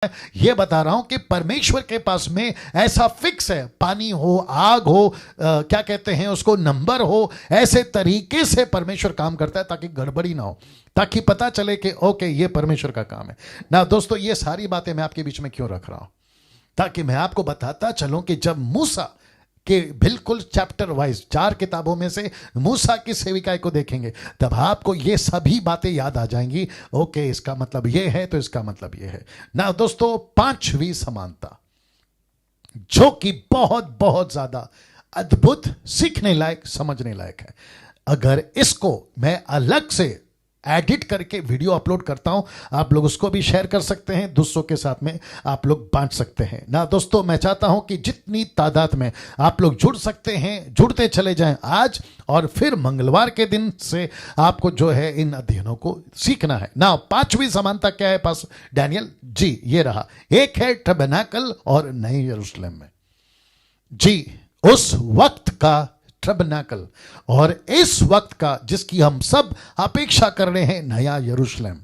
ये बता रहा हूं कि परमेश्वर के पास में ऐसा फिक्स है, पानी हो, आग हो, क्या कहते हैं उसको, नंबर हो, ऐसे तरीके से परमेश्वर काम करता है ताकि गड़बड़ी ना हो, ताकि पता चले कि ओके ये परमेश्वर का काम है ना। दोस्तों, ये सारी बातें मैं आपके बीच में क्यों रख रहा हूं, ताकि मैं आपको बताता चलूं कि जब मूसा कि बिल्कुल चैप्टर वाइज 4 किताबों में से मूसा की सेविकाई को देखेंगे तब आपको ये सभी बातें याद आ जाएंगी। ओके, इसका मतलब ये है तो इसका मतलब ये है ना। दोस्तों, 5वीं समानता जो कि बहुत बहुत ज्यादा अद्भुत, सीखने लायक, समझने लायक है। अगर इसको मैं अलग से एडिट करके वीडियो अपलोड करता हूं, आप लोग उसको भी शेयर कर सकते हैं, दूसरों के साथ में आप लोग बांट सकते हैं ना। दोस्तों, मैं चाहता हूं कि जितनी तादाद में आप लोग जुड़ सकते हैं जुड़ते चले जाएं आज, और फिर मंगलवार के दिन से आपको जो है इन अध्ययनों को सीखना है ना। 5वीं समानता क्या है पास डैनियल जी? ये रहा, एक है टबरनेकल और नए यरूशलेम में जी, उस वक्त का टबरनेकल और इस वक्त का जिसकी हम सब अपेक्षा कर रहे हैं, नया यरूशलेम।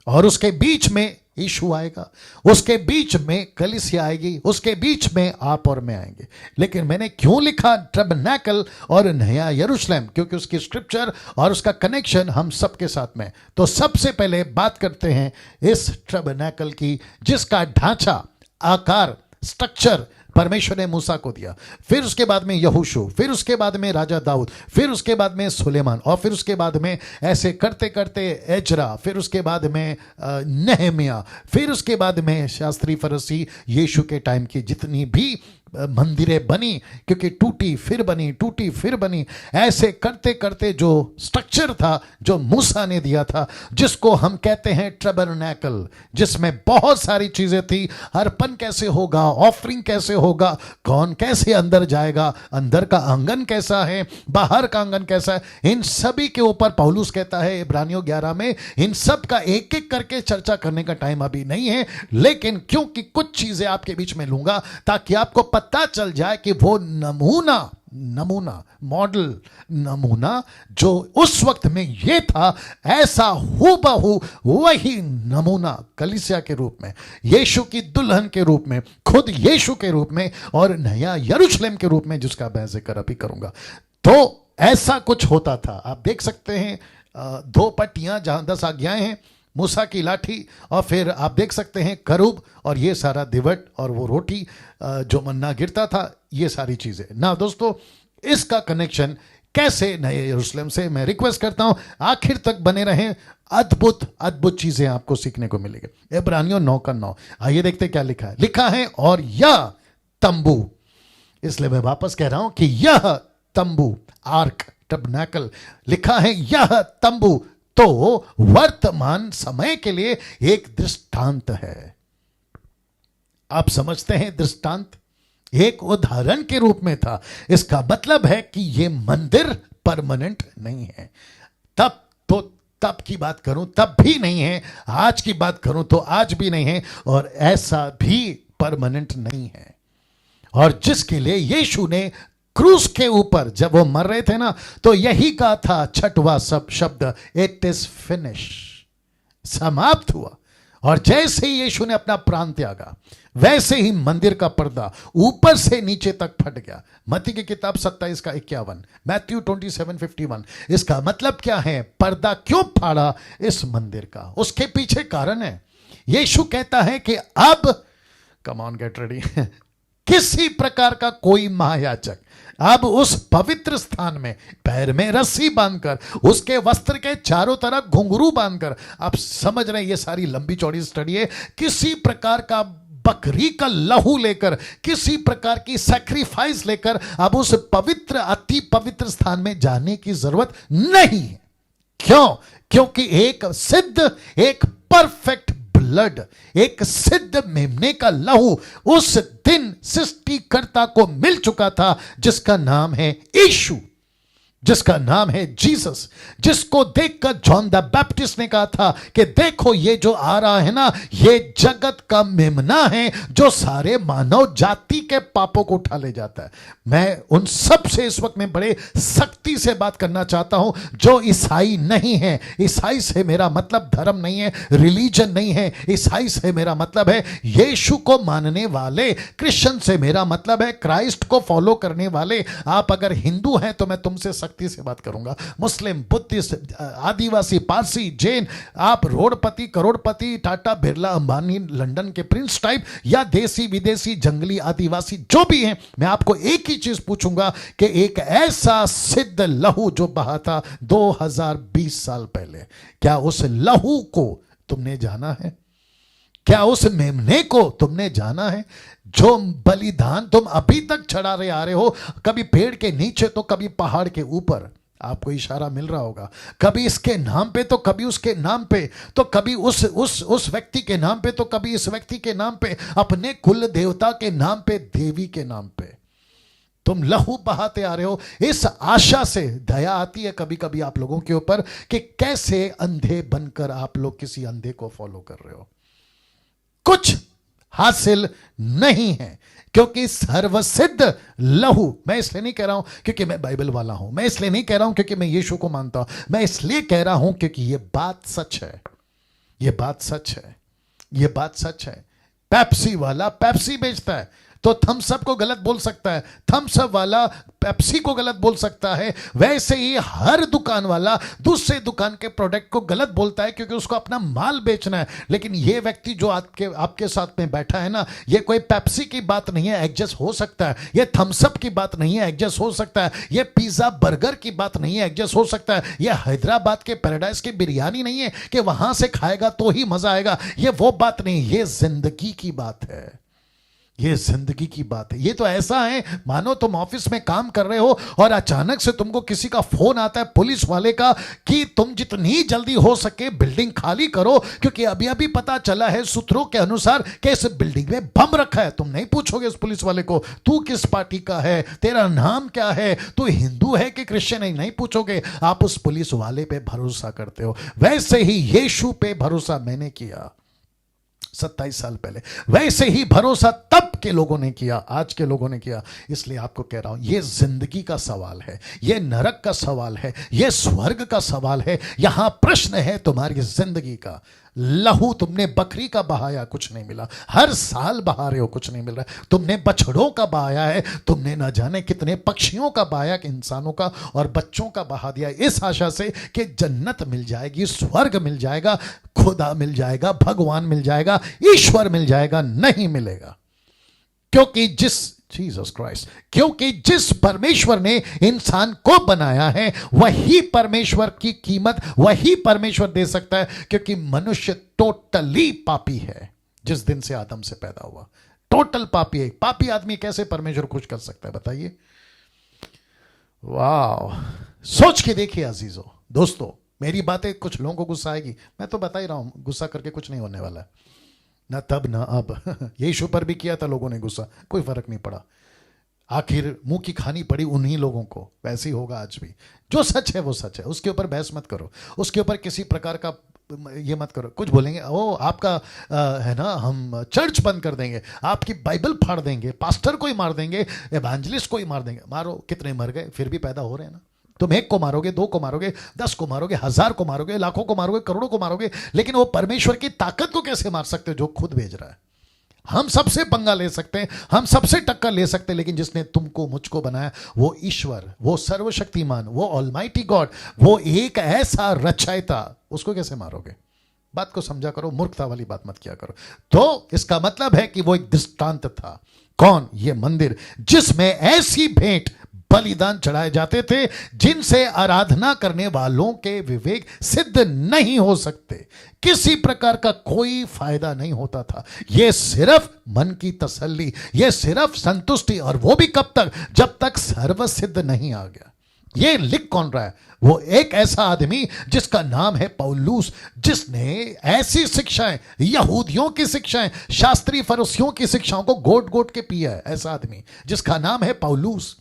और उसके बीच में यीशु आएगा, उसके बीच में कलीसिया आएगी, उसके बीच में आप और मैं आएंगे। लेकिन मैंने क्यों लिखा टबरनेकल और नया यरूशलेम? क्योंकि उसकी स्क्रिप्चर और उसका कनेक्शन हम सबके साथ में। तो सबसे पहले बात करते हैं इस टबरनेकल की, जिसका ढांचा, आकार, स्ट्रक्चर परमेश्वर ने मूसा को दिया। फिर उसके बाद में यहोशू, फिर उसके बाद में राजा दाऊद, फिर उसके बाद में सुलेमान, और फिर उसके बाद में ऐसे करते करते एजरा, फिर उसके बाद में नेहमिया, फिर उसके बाद में शास्त्री फरीसी, यीशु के टाइम की जितनी भी मंदिरें बनी, क्योंकि टूटी फिर बनी, टूटी फिर बनी, ऐसे करते करते जो स्ट्रक्चर था जो मूसा ने दिया था, जिसको हम कहते हैं टबरनेकल, जिसमें बहुत सारी चीजें थी। अर्पण कैसे होगा, ऑफरिंग कैसे होगा, कौन कैसे अंदर जाएगा, अंदर का आंगन कैसा है, बाहर का आंगन कैसा है, इन सभी के ऊपर पौलुस कहता है इब्रानियों 11 में, इन सब का एक एक करके चर्चा करने का टाइम अभी नहीं है। लेकिन क्योंकि कुछ चीजें आपके बीच में लूंगा ताकि आपको पता चल जाए कि वो नमूना मॉडल नमूना जो उस वक्त में ये था, ऐसा हूबहू वही नमूना कलीसिया के रूप में, यीशु की दुल्हन के रूप में, खुद यीशु के रूप में, और नया यरूशलेम के रूप में, जिसका मैं जिक्र अभी करूंगा। तो ऐसा कुछ होता था। आप देख सकते हैं 2 पट्टियां जहां 10 आज्ञाएं हैं, मूसा की लाठी, और फिर आप देख सकते हैं करूब, और ये सारा दिवट, और वो रोटी जो मन्ना गिरता था, ये सारी चीजें ना। दोस्तों, इसका कनेक्शन कैसे नए यरूशलेम से, मैं रिक्वेस्ट करता हूं आखिर तक बने रहें, अद्भुत अद्भुत चीजें आपको सीखने को मिलेगी। इब्रानियों 9:9, आइए देखते क्या लिखा है। लिखा है, और यह तंबू, इसलिए मैं वापस कह रहा हूं कि यह तंबू, आर्क, टबरनेकल, लिखा है यह तंबू, तो वर्तमान समय के लिए एक दृष्टांत है। आप समझते हैं, दृष्टांत एक उदाहरण के रूप में था। इसका मतलब है कि यह मंदिर परमानेंट नहीं है। तब की बात करूं तब भी नहीं है, आज की बात करूं तो आज भी नहीं है, और ऐसा भी परमानेंट नहीं है। और जिसके लिए यीशु ने क्रूस के ऊपर जब वो मर रहे थे ना, तो यही कहा था 6वां शब्द, इट इज फिनिश, समाप्त हुआ। और जैसे ही यीशु ने अपना प्राण त्यागा, वैसे ही मंदिर का पर्दा ऊपर से नीचे तक फट गया। मत्ती की किताब 27:51, मैथ्यू 27:51। इसका मतलब क्या है? पर्दा क्यों फाड़ा इस मंदिर का? उसके पीछे कारण है। यीशु कहता है कि अब, कम ऑन गेट रेडी, किसी प्रकार का कोई महायाजक अब उस पवित्र स्थान में पैर में रस्सी बांधकर, उसके वस्त्र के चारों तरफ घुंघरू बांधकर, आप समझ रहे हैं ये सारी लंबी चौड़ी स्टडी है, किसी प्रकार का बकरी का लहू लेकर, किसी प्रकार की सैक्रिफाइस लेकर अब उस पवित्र, अति पवित्र स्थान में जाने की जरूरत नहीं है। क्यों? क्योंकि एक सिद्ध, एक परफेक्ट ब्लड, एक सिद्ध मेमने का लहू उस दिन सृष्टिकर्ता को मिल चुका था, जिसका नाम है यीशु। जिसका नाम है जीसस, जिसको देखकर जॉन द बैप्टिस्ट ने कहा था कि देखो ये जो आ रहा है ना, ये जगत का मेमना है जो सारे मानव जाति के पापों को उठा ले जाता है। मैं उन सब से इस वक्त में बड़े सख्ती से बात करना चाहता हूं जो ईसाई नहीं है। ईसाई से मेरा मतलब धर्म नहीं है, रिलीजन नहीं है। ईसाई से मेरा मतलब है यीशु को मानने वाले। क्रिश्चियन से मेरा मतलब है क्राइस्ट को फॉलो करने वाले। आप अगर हिंदू हैं तो मैं तुमसे सख्ती से बात करूंगा। मुस्लिम, बुद्धिस्ट, आदिवासी, पारसी, जैन, आप रोडपति, करोड़पति, टाटा, बिरला, अंबानी, लंदन के प्रिंस टाइप, या देसी विदेशी, जंगली, आदिवासी, जो भी हैं, मैं आपको एक ही चीज पूछूंगा कि एक ऐसा सिद्ध लहू जो बहा था 2020 साल पहले, क्या उस लहू को तुमने जाना है? क्या उस मेमने को तुमने जाना है? जो बलिदान तुम अभी तक चढ़ा रहे आ रहे हो, कभी पेड़ के नीचे तो कभी पहाड़ के ऊपर, आपको इशारा मिल रहा होगा, कभी इसके नाम पे तो कभी उसके नाम पे, तो कभी उस व्यक्ति के नाम पे तो कभी इस व्यक्ति के नाम पे, अपने कुल देवता के नाम पे, देवी के नाम पे तुम लहू बहाते आ रहे हो। इस आशा से दया आती है कभी कभी आप लोगों के ऊपर कि कैसे अंधे बनकर आप लोग किसी अंधे को फॉलो कर रहे हो। कुछ हासिल नहीं है, क्योंकि सर्वसिद्ध लहू, मैं इसलिए नहीं कह रहा हूं क्योंकि मैं बाइबल वाला हूं, मैं इसलिए नहीं कह रहा हूं क्योंकि मैं यीशु को मानता हूं, मैं इसलिए कह रहा हूं क्योंकि यह बात सच है। यह बात सच है, यह बात सच है। पेप्सी वाला पेप्सी बेचता है तो थम्स अप को गलत बोल सकता है, थम्स अप वाला पेप्सी को गलत बोल सकता है। वैसे ही हर दुकान वाला दूसरे दुकान के प्रोडक्ट को गलत बोलता है क्योंकि उसको अपना माल बेचना है। लेकिन ये व्यक्ति जो आपके साथ में बैठा है ना, ये कोई पेप्सी की बात नहीं है, एडजस्ट हो सकता है। ये थम्स अप की बात नहीं है, एडजस्ट हो सकता है। ये पिज्जा बर्गर की बात नहीं है, एडजस्ट हो सकता है। ये हैदराबाद के पैराडाइज की बिरयानी नहीं है कि वहां से खाएगा तो ही मजा आएगा, ये वो बात नहीं, ये जिंदगी की बात है। ये जिंदगी की बात है। ये तो ऐसा है मानो तुम ऑफिस में काम कर रहे हो और अचानक से तुमको किसी का फोन आता है पुलिस वाले का कि तुम जितनी जल्दी हो सके बिल्डिंग खाली करो, क्योंकि अभी अभी पता चला है सूत्रों के अनुसार कि इस बिल्डिंग में बम रखा है। तुम नहीं पूछोगे उस पुलिस वाले को तू किस पार्टी का है, तेरा नाम क्या है, तू हिंदू है कि क्रिश्चियन है, नहीं पूछोगे। आप उस पुलिस वाले पे भरोसा करते हो। वैसे ही यीशु पे भरोसा मैंने किया 27 साल पहले, वैसे ही भरोसा तब के लोगों ने किया, आज के लोगों ने किया। इसलिए आपको कह रहा हूं, यह जिंदगी का सवाल है, यह नरक का सवाल है, यह स्वर्ग का सवाल है। यहां प्रश्न है तुम्हारी जिंदगी का। लहू तुमने बकरी का बहाया, कुछ नहीं मिला। हर साल बहा रहे हो, कुछ नहीं मिल रहा। तुमने बछड़ों का बहाया है, तुमने न जाने कितने पक्षियों का बहाया, इंसानों का और बच्चों का बहा दिया, इस आशा से कि जन्नत मिल जाएगी, स्वर्ग मिल जाएगा, खुदा मिल जाएगा, भगवान मिल जाएगा, ईश्वर मिल जाएगा। नहीं मिलेगा, क्योंकि जिस परमेश्वर ने इंसान को बनाया है वही परमेश्वर की कीमत वही परमेश्वर दे सकता है, क्योंकि मनुष्य टोटली पापी है। जिस दिन से आदम से पैदा हुआ टोटल पापी है। पापी आदमी कैसे परमेश्वर खुश कर सकता है, बताइए? वाह, सोच के देखिए अजीजों, दोस्तों। मेरी बातें कुछ लोगों को गुस्सा आएगी, मैं तो बता ही रहा हूं, गुस्सा करके कुछ नहीं होने वाला है, ना तब ना अब। यीशु पर भी किया था लोगों ने गुस्सा, कोई फर्क नहीं पड़ा। आखिर मुंह की खानी पड़ी उन्हीं लोगों को। वैसे ही होगा आज भी। जो सच है वो सच है, उसके ऊपर बहस मत करो, उसके ऊपर किसी प्रकार का ये मत करो। कुछ बोलेंगे ओ आपका है ना, हम चर्च बंद कर देंगे, आपकी बाइबल फाड़ देंगे, पास्टर को ही मार देंगे, एवेंजलिस्ट को ही मार देंगे। मारो, कितने मर गए, फिर भी पैदा हो रहे हैं ना। तुम 1 को मारोगे, 2 को मारोगे, 10 को मारोगे, 1000 को मारोगे, लाखों को मारोगे, करोड़ों को मारोगे, लेकिन वो परमेश्वर की ताकत को कैसे मार सकते हो जो खुद भेज रहा है? हम सबसे पंगा ले सकते हैं, हम सबसे टक्कर ले सकते हैं, लेकिन जिसने तुमको मुझको बनाया वो ईश्वर, वो सर्वशक्तिमान, वो ऑलमाइटी गॉड, वो एक ऐसा रचयिता, उसको कैसे मारोगे? बात को समझा करो, मूर्खता वाली बात मत किया करो। तो इसका मतलब है कि वो एक दृष्टांत था। कौन? ये मंदिर, जिसमें ऐसी भेंट बलिदान चढ़ाए जाते थे जिनसे आराधना करने वालों के विवेक सिद्ध नहीं हो सकते, किसी प्रकार का कोई फायदा नहीं होता था। यह सिर्फ मन की तसल्ली, यह सिर्फ संतुष्टि, और वो भी कब तक? जब तक सर्वसिद्ध नहीं आ गया। ये लिख कौन रहा है? वो एक ऐसा आदमी जिसका नाम है पौलुस, जिसने ऐसी शिक्षाएं, यहूदियों की शिक्षाएं, शास्त्री फरीसियों की शिक्षाओं को गोट गोट के पिया है। ऐसा आदमी जिसका नाम है पौलुस।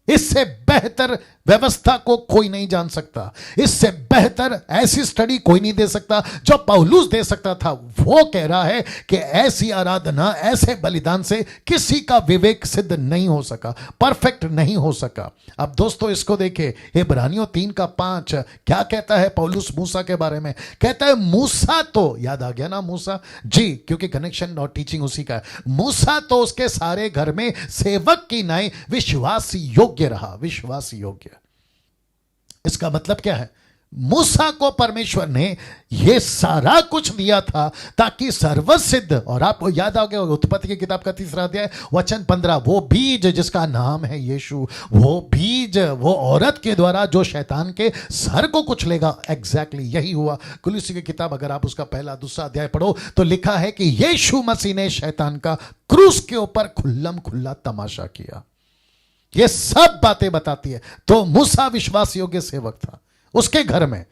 इससे बेहतर व्यवस्था को कोई नहीं जान सकता। इससे बेहतर ऐसी स्टडी कोई नहीं दे सकता जो पौलुस दे सकता था। वो कह रहा है कि ऐसी आराधना, ऐसे बलिदान से किसी का विवेक सिद्ध नहीं हो सका, परफेक्ट नहीं हो सका। अब दोस्तों इसको देखिए, इब्रानियों 3:5 क्या कहता है पौलुस मूसा के बारे में? कहता है मूसा तो, याद आ गया ना मूसा जी, क्योंकि कनेक्शन और टीचिंग उसी का है। मूसा तो उसके सारे घर में सेवक की नाई विश्वास योग्य रहा, विश्वास योग्य। इसका मतलब क्या है? मूसा को परमेश्वर ने यह सारा कुछ दिया था ताकि सर्वसिद्ध, और आपको याद आ गया उत्पत्ति की किताब का 3 अध्याय वचन 15, वो बीज जिसका नाम है यीशु, वो बीज वो औरत के द्वारा जो शैतान के सर को कुचलेगा। एग्जैक्टली यही हुआ। कुलूसी की किताब अगर आप उसका 1-2 अध्याय पढ़ो तो लिखा है कि यीशु मसीह ने शैतान का क्रूस के ऊपर खुल्लम खुल्ला तमाशा किया। ये सब बातें बताती है। तो मूसा विश्वास योग्य सेवक था। उसके घर में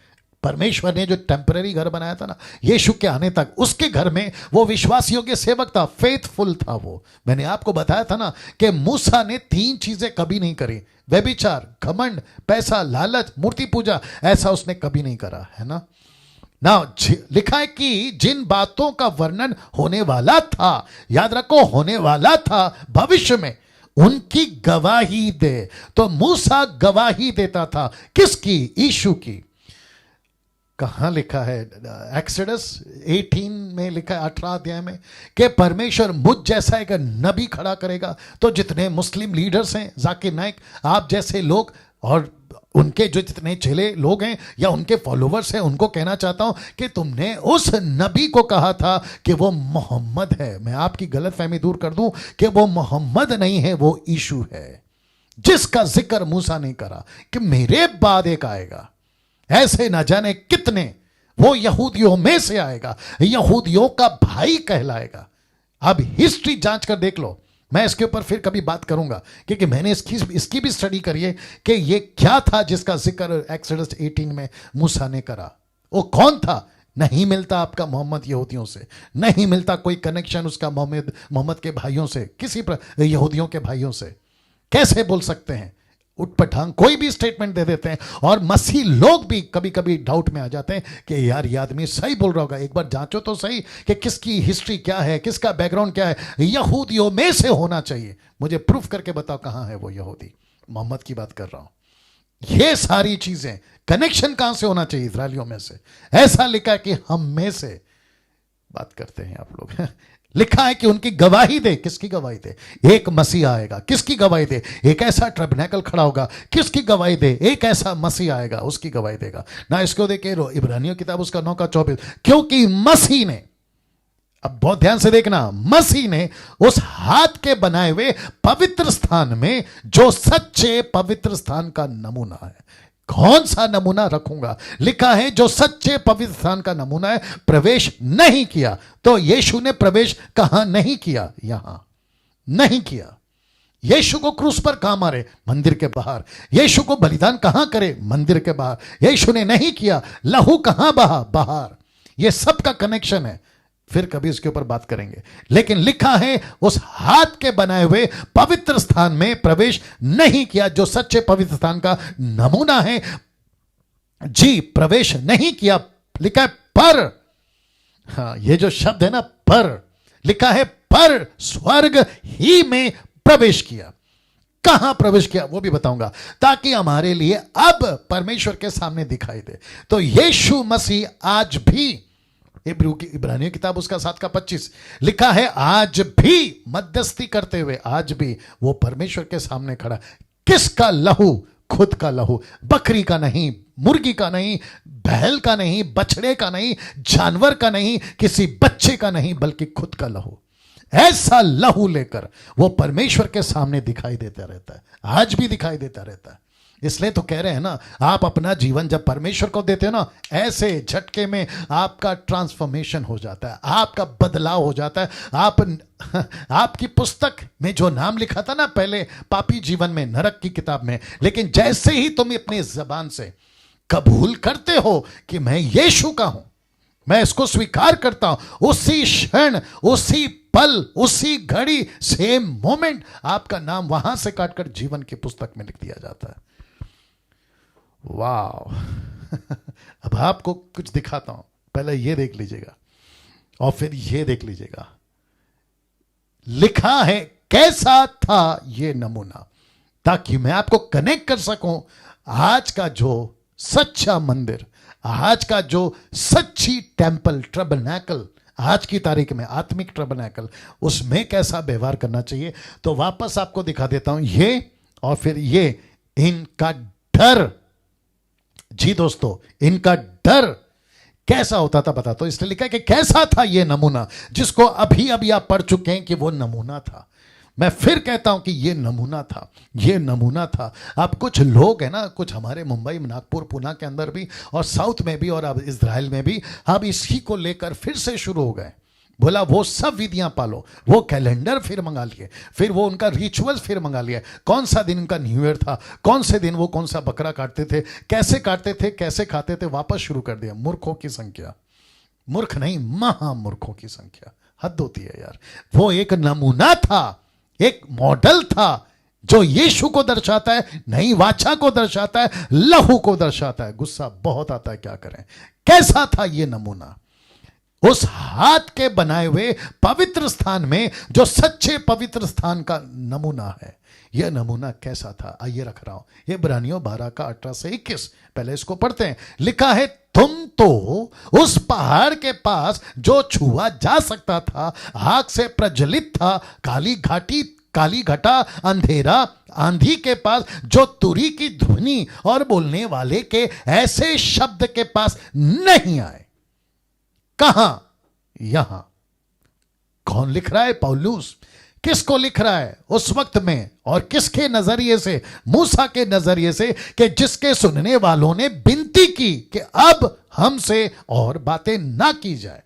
परमेश्वर ने जो टेम्पररी घर बनाया था ना यीशु के आने तक, उसके घर में वो विश्वास योग्य सेवक था, फेथफुल था वो। मैंने आपको बताया था ना कि मूसा ने 3 चीजें कभी नहीं करी, व्यभिचार, घमंड, पैसा, लालच, मूर्ति पूजा, ऐसा उसने कभी नहीं करा, है ना। लिखा है कि जिन बातों का वर्णन होने वाला था, याद रखो होने वाला था भविष्य में, उनकी गवाही दे। तो मूसा गवाही देता था किसकी? यीशु की। कहां लिखा है? एक्सोडस 18 में लिखा है, 18 अध्याय में, कि परमेश्वर मुझ जैसा एक नबी खड़ा करेगा। तो जितने मुस्लिम लीडर्स हैं, जाकिर नाइक, आप जैसे लोग और उनके जो जितने चेले लोग हैं या उनके फॉलोवर्स हैं, उनको कहना चाहता हूं कि तुमने उस नबी को कहा था कि वो मोहम्मद है। मैं आपकी गलतफहमी दूर कर दूं कि वो मोहम्मद नहीं है, वो यीशु है, जिसका जिक्र मूसा ने करा कि मेरे बाद एक आएगा, ऐसे न जाने कितने, वो यहूदियों में से आएगा, यहूदियों का भाई कहलाएगा। अब हिस्ट्री जांच कर देख लो, मैं इसके ऊपर फिर कभी बात करूंगा क्योंकि मैंने इसकी भी स्टडी करी है कि ये क्या था जिसका जिक्र एक्सोडस 18 में मूसा ने करा। वो कौन था? नहीं मिलता आपका मोहम्मद यहूदियों से, नहीं मिलता कोई कनेक्शन उसका मोहम्मद के भाइयों से, किसी यहूदियों के भाइयों से। कैसे बोल सकते हैं? उठपटांग कोई भी स्टेटमेंट दे देते हैं, और मसीह लोग भी कभी कभी डाउट में आ जाते हैं कि यार ये आदमी सही बोल रहा होगा, एक बार जांचो तो सही कि किसकी हिस्ट्री क्या है, किसका बैकग्राउंड क्या है। यहूदियों में से होना चाहिए। मुझे प्रूफ करके बताओ कहां है वो यहूदी। मोहम्मद की बात कर रहा हूं। ये सारी चीजें कनेक्शन कहां से होना चाहिए? इस्राएलियों में से। ऐसा लिखा है कि हम में से बात करते हैं आप लोग। लिखा है कि उनकी गवाही दे। किसकी गवाही दे? एक मसीह आएगा। किसकी गवाही दे? एक ऐसा टैबरनेकल खड़ा होगा। किसकी गवाही दे? एक ऐसा मसीह आएगा, उसकी गवाही देगा ना। इसको देखे इब्रानियों किताब उसका 9:24, क्योंकि मसीह ने, अब बहुत ध्यान से देखना, मसीह ने उस हाथ के बनाए हुए पवित्र स्थान में, जो सच्चे पवित्र स्थान का नमूना है। कौन सा नमूना रखूंगा? लिखा है जो सच्चे पवित्र स्थान का नमूना है, प्रवेश नहीं किया। तो यीशु ने प्रवेश कहां नहीं किया? यहां नहीं किया। यीशु को क्रूस पर कहां मारे? मंदिर के बाहर। यीशु को बलिदान कहां करे? मंदिर के बाहर। यीशु ने नहीं किया। लहू कहां बहा? बाहर। यह सब का कनेक्शन है, फिर कभी इसके ऊपर बात करेंगे। लेकिन लिखा है उस हाथ के बनाए हुए पवित्र स्थान में प्रवेश नहीं किया, जो सच्चे पवित्र स्थान का नमूना है। जी, प्रवेश नहीं किया। लिखा है पर, हाँ, ये जो शब्द है ना पर, लिखा है पर स्वर्ग ही में प्रवेश किया। कहां प्रवेश किया वो भी बताऊंगा, ताकि हमारे लिए अब परमेश्वर के सामने दिखाई दे। तो यीशु मसीह आज भी, इब्रानियों किताब उसका 7:25 लिखा है, आज भी मध्यस्थी करते हुए, आज भी वो परमेश्वर के सामने खड़ा। किसका लहू? खुद का लहू। बकरी का नहीं, मुर्गी का नहीं, बैल का नहीं, बछड़े का नहीं, जानवर का नहीं, किसी बच्चे का नहीं, बल्कि खुद का लहू। ऐसा लहू लेकर वो परमेश्वर के सामने दिखाई देता रहता है, आज भी दिखाई देता रहता है। इसलिए तो कह रहे हैं ना, आप अपना जीवन जब परमेश्वर को देते हो ना, ऐसे झटके में आपका ट्रांसफॉर्मेशन हो जाता है, आपका बदलाव हो जाता है। आपकी पुस्तक में जो नाम लिखा था ना पहले पापी जीवन में, नरक की किताब में, लेकिन जैसे ही तुम अपनी जबान से कबूल करते हो कि मैं यीशु का हूं, मैं इसको स्वीकार करता हूं, उसी क्षण, उसी पल, उसी घड़ी, सेम मोमेंट आपका नाम वहां से काटकर जीवन की पुस्तक में लिख दिया जाता है। वाह। अब आपको कुछ दिखाता हूं, पहले ये देख लीजिएगा और फिर ये देख लीजिएगा। लिखा है कैसा था ये नमूना, ताकि मैं आपको कनेक्ट कर सकूं आज का जो सच्चा मंदिर, आज का जो सच्ची टेंपल ट्रबनैकल, आज की तारीख में आत्मिक ट्रबनैकल, उसमें कैसा व्यवहार करना चाहिए। तो वापस आपको दिखा देता हूं ये और फिर ये। इनका डर, जी दोस्तों, इनका डर कैसा होता था बता। तो इसलिए लिखा है कि कैसा था ये नमूना, जिसको अभी अभी आप पढ़ चुके हैं कि वो नमूना था। मैं फिर कहता हूं कि ये नमूना था, ये नमूना था। अब कुछ लोग हैं ना, कुछ हमारे मुंबई, नागपुर, पुणे के अंदर भी और साउथ में भी और अब इजराइल में भी, अब इसी को लेकर फिर से शुरू हो गए। बोला वो सब विधियां पालो, वो कैलेंडर फिर मंगा लिए, फिर वो उनका रिचुअल फिर मंगा लिया। कौन सा दिन उनका न्यू ईयर था, कौन से दिन वो कौन सा बकरा काटते थे, कैसे काटते थे, कैसे खाते थे, वापस शुरू कर दिया। मूर्खों की संख्या, मूर्ख नहीं महामूर्खों की संख्या, हद होती है यार। वो एक नमूना था, एक मॉडल था जो यीशु को दर्शाता है, नई वाचा को दर्शाता है, लहू को दर्शाता है। गुस्सा बहुत आता है, क्या करें। कैसा था ये नमूना? उस हाथ के बनाए हुए पवित्र स्थान में, जो सच्चे पवित्र स्थान का नमूना है, यह नमूना कैसा था? आइए रख रहा हूं इब्रानियों 12 का 18 से 21। पहले इसको पढ़ते हैं। लिखा है, तुम तो उस पहाड़ के पास जो छुआ जा सकता था, आग से प्रज्वलित था, काली घटा, अंधेरा, आंधी के पास, जो तुरी की ध्वनि और बोलने वाले के ऐसे शब्द के पास नहीं आए। कहां? यहां। कौन लिख रहा है? पौलुस। किसको लिख रहा है? उस वक्त में और किसके नजरिए से? मूसा के नजरिए से, कि जिसके सुनने वालों ने विनती की कि अब हमसे और बातें ना की जाए।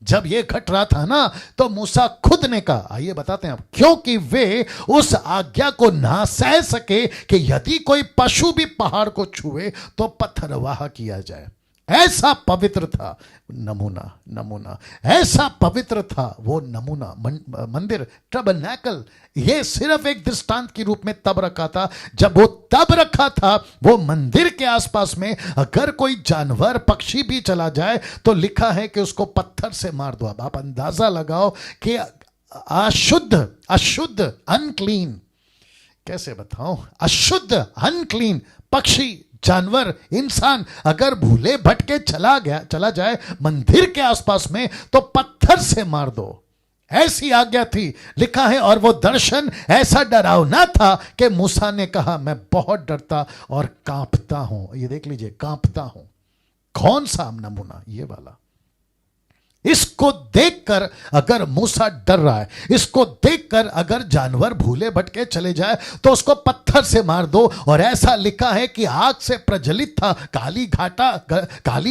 जब यह घट रहा था ना, तो मूसा खुद ने कहा, आइए बताते हैं आप, क्योंकि वे उस आज्ञा को ना सह सके कि यदि कोई पशु भी पहाड़ को छुए तो पत्थरवाह किया जाए। ऐसा पवित्र था नमूना, ऐसा पवित्र था वो नमूना मंदिर टबरनेकल। ये सिर्फ एक दृष्टांत के रूप में तब रखा था, जब वो तब रखा था वो मंदिर के आसपास में अगर कोई जानवर पक्षी भी चला जाए तो लिखा है कि उसको पत्थर से मार दो। अब आप अंदाजा लगाओ कि अशुद्ध अनक्लीन, कैसे बताऊं, अशुद्ध अनक्लीन पक्षी, जानवर, इंसान अगर भूले भटके चला जाए मंदिर के आसपास में तो पत्थर से मार दो। ऐसी आज्ञा थी। लिखा है, और वो दर्शन ऐसा डरावना था कि मूसा ने कहा, मैं बहुत डरता और कांपता हूं। ये देख लीजिए, कांपता हूं। कौन सा नमूना? ये वाला। इसको देखकर अगर मूसा डर रहा है, इसको देखकर अगर जानवर भूले भटके चले जाए तो उसको पत्थर से मार दो। और ऐसा लिखा है कि आग से प्रज्वलित था, काली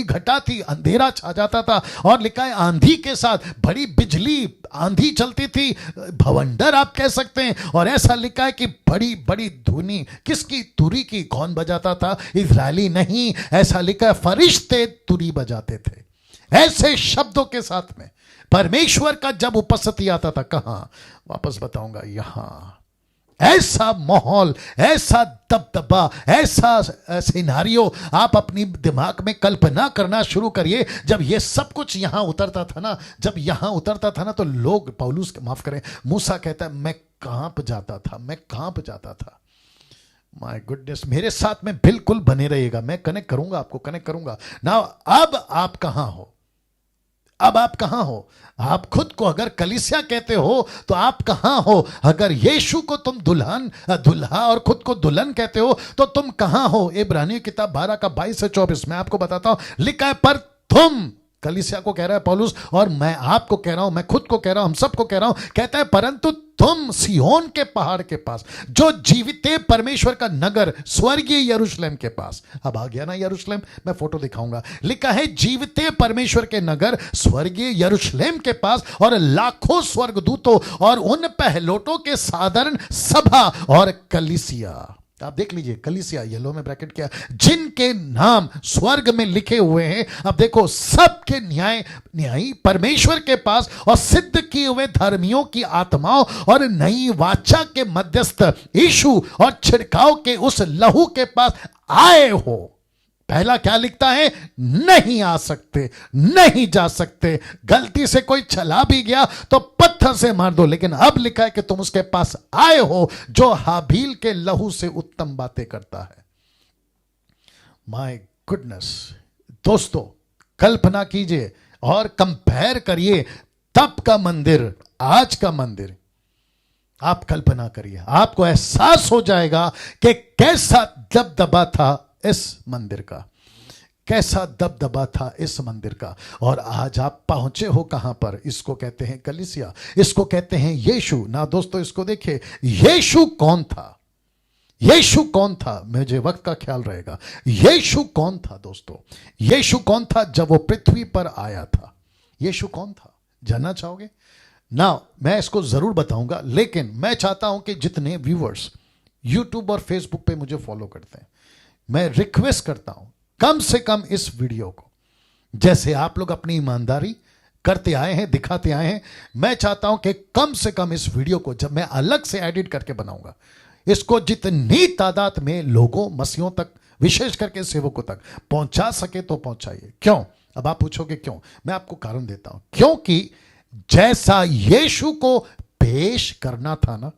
घटा थी, अंधेरा छा जाता था, और लिखा है आंधी के साथ बड़ी बिजली, आंधी चलती थी, भवंडर आप कह सकते हैं। और ऐसा लिखा है कि बड़ी बड़ी धुनी, किसकी? तुरी की। कौन बजाता था? इजरायली नहीं, ऐसा लिखा है फरिश्ते तुरी बजाते थे। ऐसे शब्दों के साथ में परमेश्वर का जब उपस्थिति आता था, कहां? वापस बताऊंगा, यहां। ऐसा माहौल, ऐसा दबदबा, ऐसा सिनारियो आप अपनी दिमाग में कल्पना करना शुरू करिए। जब ये सब कुछ यहां उतरता था ना, जब यहां उतरता था ना, तो लोग, पौलुस माफ करें, मूसा कहता है, मैं कांप जाता था। माय गुडनेस, मेरे साथ में बिल्कुल बने रहिएगा, मैं कनेक्ट करूंगा, आपको कनेक्ट करूंगा ना। अब आप कहां हो? आप खुद को अगर कलीसिया कहते हो तो आप कहां हो? अगर यीशु को तुम दुल्हा और खुद को दुल्हन कहते हो तो तुम कहां हो? इब्रानियों किताब 12 का 22 से 24 मैं आपको बताता हूं। लिखा है, पर तुम, कलीसिया को कह रहा है पौलुस, और मैं आपको कह रहा हूं, मैं खुद को कह रहा हूं, हम सबको कह रहा हूं। कहता है, परंतु तुम सिय्योन के पहाड़ के पास, जो जीवित परमेश्वर का नगर, स्वर्गीय यरूशलेम के पास। अब आ गया ना यरूशलेम, मैं फोटो दिखाऊंगा। लिखा है, जीवित परमेश्वर के नगर, स्वर्गीय यरूशलेम के पास, और लाखों स्वर्गदूतों और उन पहलोटों के साधारण सभा और कलीसिया। आप देख लीजिए, कलीसिया येलो में ब्रैकेट किया, जिनके नाम स्वर्ग में लिखे हुए हैं। अब देखो, सबके न्यायी परमेश्वर के पास, और सिद्ध किए हुए धर्मियों की आत्माओं और नई वाचा के मध्यस्थ यीशु और छिड़काव के उस लहू के पास आए हो। पहला क्या लिखता है? नहीं आ सकते, नहीं जा सकते। गलती से कोई चला भी गया तो पत्थर से मार दो। लेकिन अब लिखा है कि तुम उसके पास आए हो जो हाबील के लहू से उत्तम बातें करता है। माय गुडनेस दोस्तों, कल्पना कीजिए और कंपेयर करिए तब का मंदिर, आज का मंदिर। आप कल्पना करिए, आपको एहसास हो जाएगा कि कैसा दबदबा था इस मंदिर का, कैसा दबदबा था इस मंदिर का। और आज आप पहुंचे हो कहां पर? इसको कहते हैं कलीसिया, इसको कहते हैं यीशु। ना दोस्तों, इसको देखिए, यीशु कौन था? यीशु कौन था? मुझे वक्त का ख्याल रहेगा। यीशु कौन था दोस्तों? यीशु कौन था जब वो पृथ्वी पर आया था? यीशु कौन था? जानना चाहोगे ना? मैं इसको जरूर बताऊंगा, लेकिन मैं चाहता हूं कि जितने व्यूअर्स यूट्यूब और फेसबुक पे मुझे फॉलो करते हैं, मैं रिक्वेस्ट करता हूं कम से कम इस वीडियो को, जैसे आप लोग अपनी ईमानदारी करते आए हैं, दिखाते आए हैं, मैं चाहता हूं कि कम से कम इस वीडियो को जब मैं अलग से एडिट करके बनाऊंगा, इसको जितनी तादाद में लोगों, मसीहों तक, विशेष करके सेवकों तक पहुंचा सके तो पहुंचाइए। क्यों? अब आप पूछोगे क्यों? मैं आपको कारण देता हूं। क्योंकि जैसा यीशु को पेश करना था ना,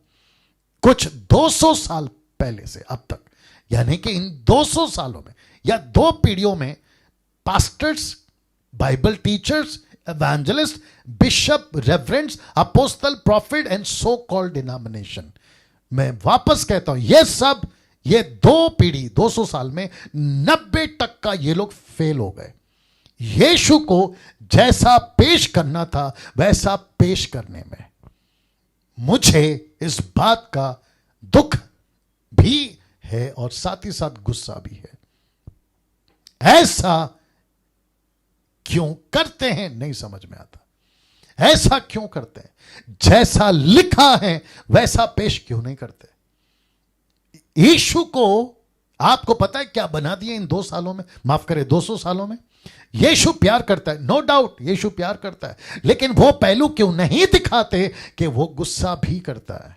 कुछ 200 साल पहले से अब तक, यानी कि इन 200 सालों में या 2 पीढ़ियों में pastors, Bible teachers, evangelist, bishop, reverends, apostle, prophet and so called denomination, मैं वापस कहता हूं, ये सब, ये 2 पीढ़ी 200 साल में 90% ये लोग फेल हो गए। यीशु को जैसा पेश करना था वैसा पेश करने में मुझे इस बात का दुख भी है और साथ ही साथ गुस्सा भी है। ऐसा क्यों करते हैं नहीं समझ में आता। ऐसा क्यों करते हैं? जैसा लिखा है वैसा पेश क्यों नहीं करते? यीशु को आपको पता है क्या बना दिया इन 2 सालों में, माफ करें 200 सालों में? यीशु प्यार करता है, नो डाउट यीशु प्यार करता है, लेकिन वो पहलू क्यों नहीं दिखाते कि वो गुस्सा भी करता है?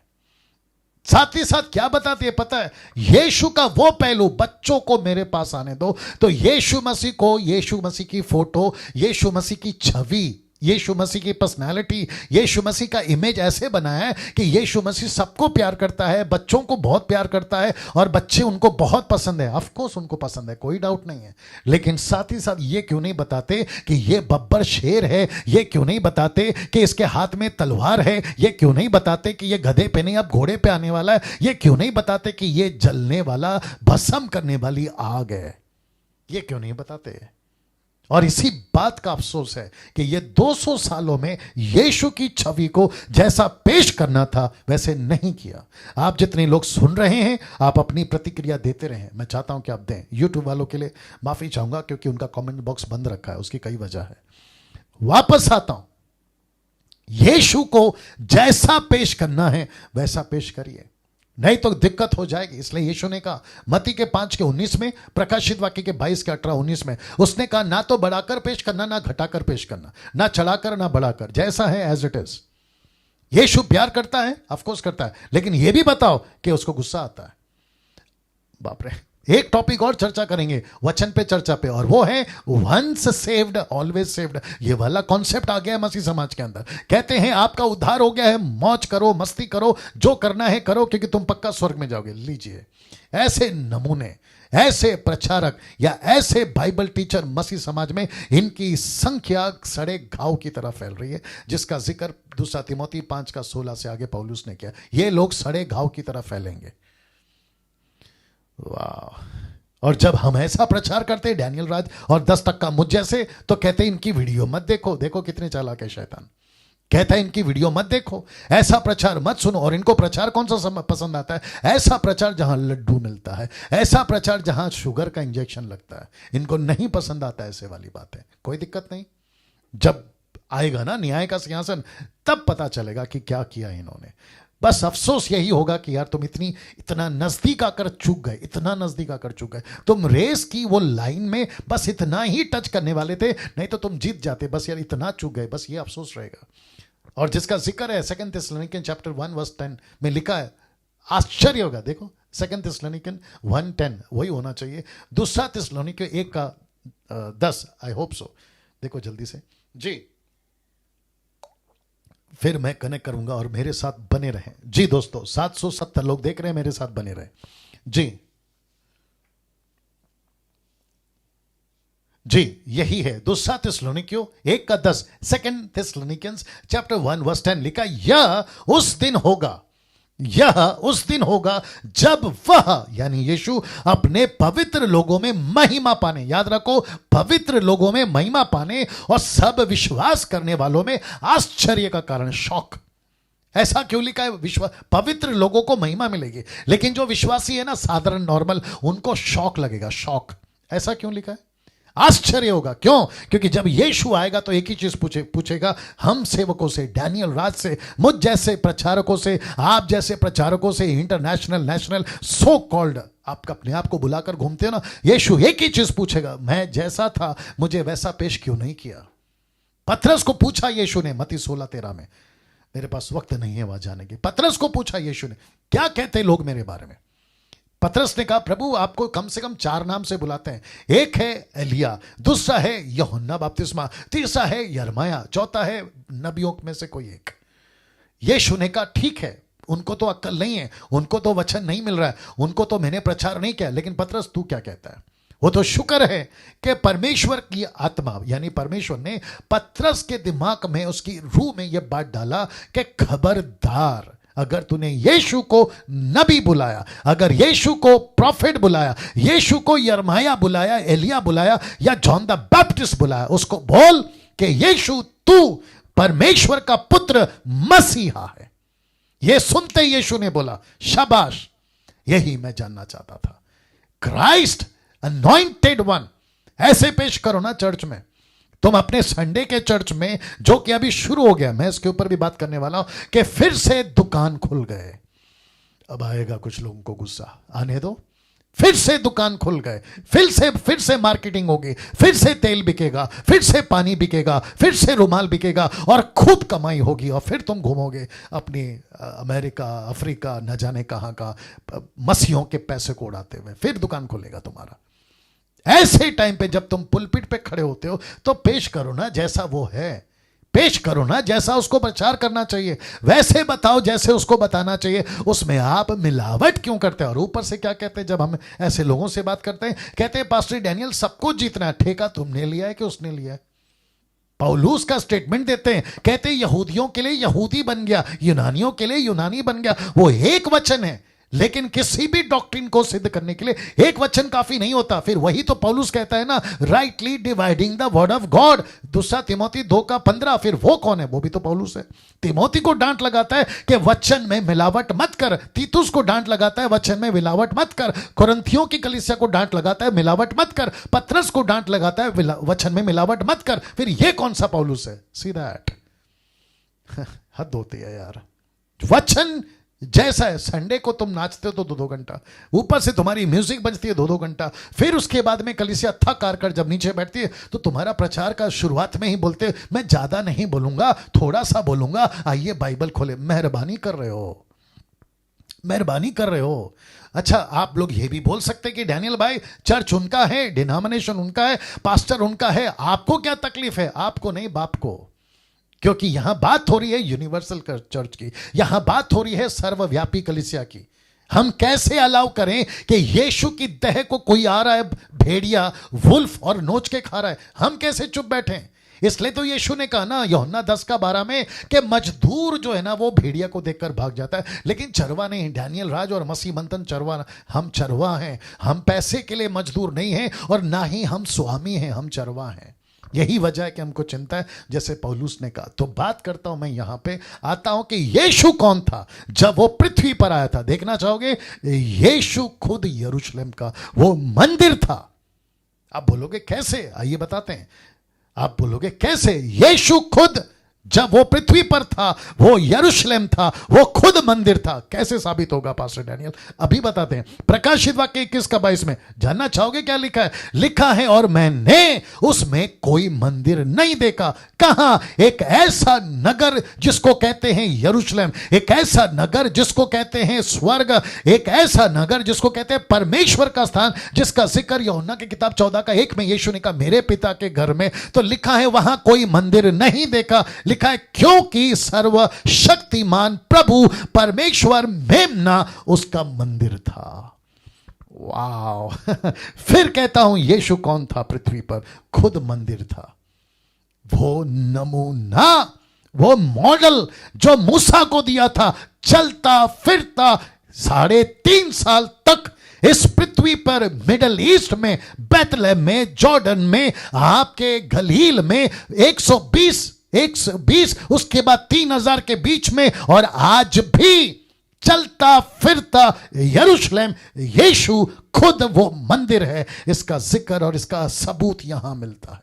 साथ ही साथ क्या बताते हैं पता है? यीशु का वो पहलू, बच्चों को मेरे पास आने दो, तो यीशु मसीह को, यीशु मसीह की फोटो, यीशु मसीह की छवि, यीशु मसीह की पर्सनालिटी, यीशु मसीह का इमेज ऐसे बनाया है कि यीशु मसीह सबको प्यार करता है, बच्चों को बहुत प्यार करता है और बच्चे उनको बहुत पसंद है। ऑफ कोर्स उनको पसंद है, कोई डाउट नहीं है, लेकिन साथ ही साथ ये क्यों नहीं बताते कि ये बब्बर शेर है? ये क्यों नहीं बताते कि इसके हाथ में तलवार है? ये क्यों नहीं बताते कि ये गधे पे नहीं अब घोड़े पे आने वाला है? ये क्यों नहीं बताते कि ये जलने वाला, भस्म करने वाली आग है? ये क्यों नहीं बताते? और इसी बात का अफसोस है कि ये 200 सालों में यीशु की छवि को जैसा पेश करना था वैसे नहीं किया। आप जितने लोग सुन रहे हैं, आप अपनी प्रतिक्रिया देते रहें, मैं चाहता हूं कि आप दें। यूट्यूब वालों के लिए माफी चाहूंगा क्योंकि उनका कमेंट बॉक्स बंद रखा है, उसकी कई वजह है। वापस आता हूं, यीशु को जैसा पेश करना है वैसा पेश करिए, नहीं तो दिक्कत हो जाएगी। इसलिए यीशु ने कहा मत्ती के 5:19 में, प्रकाशित वाक्य के 22:18-19 में, उसने कहा ना तो बढ़ाकर पेश करना, ना घटाकर पेश करना, ना चढ़ाकर ना बढ़ाकर, जैसा है एज इट इज। यीशु प्यार करता है, ऑफ कोर्स करता है, लेकिन यह भी बताओ कि उसको गुस्सा आता है। बाप रे, एक टॉपिक और चर्चा करेंगे वचन पे चर्चा पे, और वो है वंस सेव्ड ऑलवेज सेव्ड। ये वाला कॉन्सेप्ट आ गया है मसीह समाज के अंदर। कहते हैं आपका उद्धार हो गया है, मौज करो, मस्ती करो, जो करना है करो, क्योंकि तुम पक्का स्वर्ग में जाओगे। लीजिए, ऐसे नमूने, ऐसे प्रचारक या ऐसे बाइबल टीचर मसीह समाज में, इनकी संख्या सड़े घाव की तरह फैल रही है, जिसका जिक्र 2 तिमोथी 5:16 से आगे पौलुस ने किया। ये लोग सड़े घाव की तरह फैलेंगे। वाह! और जब हम ऐसा प्रचार करते हैं, डैनियल राज और 10% मुझ जैसे, तो कहते हैं इनकी वीडियो मत देखो। देखो कितने चालाक है शैतान। कहता है इनकी वीडियो मत देखो, ऐसा प्रचार मत सुनो। और इनको प्रचार कौन सा पसंद आता है? ऐसा प्रचार जहां लड्डू मिलता है, ऐसा प्रचार जहां शुगर का इंजेक्शन लगता है। इनको नहीं पसंद आता ऐसे वाली बातें। कोई दिक्कत नहीं, जब आएगा ना न्याय का सिंहासन, तब पता चलेगा कि क्या किया इन्होंने। बस अफसोस यही होगा कि यार तुम इतना नजदीक आकर चूक गए, इतना नजदीक आकर चूक गए। तुम रेस की वो लाइन में बस इतना ही टच करने वाले थे, नहीं तो तुम जीत जाते। बस यार इतना चूक गए, बस ये अफसोस रहेगा। और जिसका जिक्र है 2 थिस्सलुनीकियंस चैप्टर 1:10 में लिखा है, आश्चर्य होगा। देखो 2 थिस्सलुनीकियन 1:10 वही होना चाहिए। दूसरा थिस्सलुनीकियों 1:10, आई होप सो। देखो जल्दी से जी, फिर मैं कनेक्ट करूंगा और मेरे साथ बने रहें जी दोस्तों। 770 लोग देख रहे हैं, मेरे साथ बने रहें जी। जी यही है दूसरा थिस्सलुनीकियों 1:10, 2 थिस्सलुनीकियंस चैप्टर 1:10 लिखा, यह उस दिन होगा, यह उस दिन होगा जब वह यानी यीशु अपने पवित्र लोगों में महिमा पाने, याद रखो पवित्र लोगों में महिमा पाने और सब विश्वास करने वालों में आश्चर्य का कारण, शौक। ऐसा क्यों लिखा है? विश्वास, पवित्र लोगों को महिमा मिलेगी, लेकिन जो विश्वासी है ना साधारण नॉर्मल, उनको शौक लगेगा, शौक। ऐसा क्यों लिखा है? आश्चर्य होगा। क्यों? क्योंकि जब यीशु आएगा तो एक ही चीज पूछेगा हम सेवकों से, डैनियल राज से, मुझ जैसे प्रचारकों से, आप जैसे प्रचारकों से, इंटरनेशनल नेशनल सो कॉल्ड, आप अपने आप को बुलाकर घूमते हो ना, यीशु एक ही चीज पूछेगा, मैं जैसा था मुझे वैसा पेश क्यों नहीं किया? पतरस को पूछा यीशु ने मत्ती 16:13 में, मेरे पास वक्त नहीं है वहां जाने की। पतरस को पूछा यीशु ने, क्या कहते लोग मेरे बारे में? पतरस ने कहा, प्रभु आपको कम से कम 4 नाम से बुलाते हैं, एक है एलिया, दूसरा है यूहन्ना बपतिस्मा, तीसरा है यिर्मयाह, चौथा है नबियों में से कोई एक। यीशु ने कहा ठीक है, उनको तो अक्ल नहीं है, उनको तो वचन नहीं मिल रहा है, उनको तो मैंने प्रचार नहीं किया, लेकिन पतरस तू क्या कहता है? वो तो शुक्र है कि परमेश्वर की आत्मा यानी परमेश्वर ने पतरस के दिमाग में, उसकी रूह में यह बात डाला कि खबरदार, अगर तूने यीशु को नबी बुलाया, अगर यीशु को प्रॉफिट बुलाया, यीशु को यिर्मयाह बुलाया, एलिया बुलाया या जॉन द बैप्टिस्ट बुलाया, उसको बोल कि यीशु तू परमेश्वर का पुत्र मसीहा है। यह सुनते यीशु ने बोला शाबाश, यही मैं जानना चाहता था। क्राइस्ट अनॉइंटेड वन, ऐसे पेश करो ना चर्च में। तुम अपने संडे के चर्च में, जो कि अभी शुरू हो गया, मैं इसके ऊपर भी बात करने वाला हूं कि फिर से दुकान खुल गए। अब आएगा कुछ लोगों को गुस्सा, आने दो। फिर से दुकान खुल गए, फिर से मार्केटिंग होगी, फिर से तेल बिकेगा, फिर से पानी बिकेगा, फिर से रुमाल बिकेगा और खूब कमाई होगी, और फिर तुम घूमोगे अपनी अमेरिका, अफ्रीका, न जाने कहां का, मसीहों के पैसे को उड़ाते हुए। फिर दुकान खुलेगा तुम्हारा। ऐसे टाइम पे जब तुम पुलपिट पे खड़े होते हो तो पेश करो ना जैसा वो है, पेश करो ना जैसा उसको प्रचार करना चाहिए, वैसे बताओ जैसे उसको बताना चाहिए। उसमें आप मिलावट क्यों करते हैं? और ऊपर से क्या कहते हैं जब हम ऐसे लोगों से बात करते हैं? कहते हैं पास्टर डैनियल सबको जीतना है, ठेका तुमने लिया है कि उसने लिया है? पौलुस का स्टेटमेंट देते हैं, कहते हैं यहूदियों के लिए यहूदी बन गया, यूनानियों के लिए यूनानी बन गया। वो एक वचन है, लेकिन किसी भी डॉक्ट्रिन को सिद्ध करने के लिए एक वचन काफी नहीं होता। फिर वही तो पौलुस कहता है ना, rightly dividing the word of God, 2 Timothy 2:15। फिर वो कौन है? वो भी तो पौलुस है। तिमोथी को डांट लगाता है कि वचन में मिलावट मत कर, तीतुस को डांट लगाता है वचन में मिलावट मत कर, कुरिन्थियों की कलीसिया को डांट लगाता है मिलावट मत कर, पतरस को डांट लगाता है वचन में मिलावट मत कर। फिर ये कौन सा पौलुस है? सी दैट हद होती है यार। वचन जैसा है, संडे को तुम नाचते हो तो 2-2 घंटा, ऊपर से तुम्हारी म्यूजिक बजती है 2-2 घंटा, फिर उसके बाद में कलीसिया थक हार कर जब नीचे बैठती है तो तुम्हारा प्रचार का शुरुआत में ही बोलते मैं ज्यादा नहीं बोलूंगा, थोड़ा सा बोलूंगा, आइए बाइबल खोले। मेहरबानी कर रहे हो, मेहरबानी कर रहे हो। अच्छा, आप लोग ये भी बोल सकते कि डैनियल भाई चर्च उनका है, डिनोमिनेशन उनका है, पास्टर उनका है, आपको क्या तकलीफ है? आपको नहीं, बाप को। क्योंकि यहां बात हो रही है यूनिवर्सल चर्च की, यहां बात हो रही है सर्वव्यापी कलीसिया की। हम कैसे अलाउ करें कि यीशु की देह को कोई आ रहा है भेड़िया, वुल्फ, और नोच के खा रहा है? हम कैसे चुप बैठे? इसलिए तो यीशु ने कहा ना यूहन्ना 10:12 में कि मजदूर जो है ना वो भेड़िया को देखकर भाग जाता है, लेकिन चरवा नहीं। डैनियल राज और मसीह मंथन चरवा, हम चरवा हैं। हम पैसे के लिए मजदूर नहीं हैं और ना ही हम स्वामी हैं, हम चरवा हैं। यही वजह है कि हमको चिंता है, जैसे पौलुस ने कहा। तो बात करता हूं मैं यहां पे, आता हूं कि यीशु कौन था जब वो पृथ्वी पर आया था। देखना चाहोगे? यीशु खुद यरूशलेम का वो मंदिर था। आप बोलोगे कैसे? आइए बताते हैं। आप बोलोगे कैसे? यीशु खुद जब वो पृथ्वी पर था, वो यरूशलेम था, वो खुद मंदिर था। कैसे साबित होगा पास्टर डैनियल? अभी बताते हैं। प्रकाशित वाक्य 21 का 22 में जानना चाहोगे क्या लिखा है? लिखा है, और मैंने उसमें कोई मंदिर नहीं देखा। कहां? एक ऐसा नगर जिसको कहते हैं यरूशलेम, एक ऐसा नगर जिसको कहते हैं स्वर्ग, एक ऐसा नगर जिसको कहते हैं परमेश्वर का स्थान, जिसका जिक्र यूहन्ना की किताब 14 का 1 में यीशु ने कहा, मेरे पिता के घर में। तो लिखा है वहां कोई मंदिर नहीं देखा। लिखा है क्योंकि सर्वशक्तिमान प्रभु परमेश्वर मेमना उसका मंदिर था। वाओ! फिर कहता हूं, यीशु कौन था पृथ्वी पर? खुद मंदिर था। वो नमूना, वो मॉडल जो मूसा को दिया था, चलता फिरता 3.5 साल तक इस पृथ्वी पर, मिडल ईस्ट में, बैतलहम में, जॉर्डन में, आपके गलील में 120, उसके बाद 3000 के बीच में, और आज भी चलता फिरता यरूशलेम, यीशु खुद वो मंदिर है। इसका जिक्र और इसका सबूत यहां मिलता है।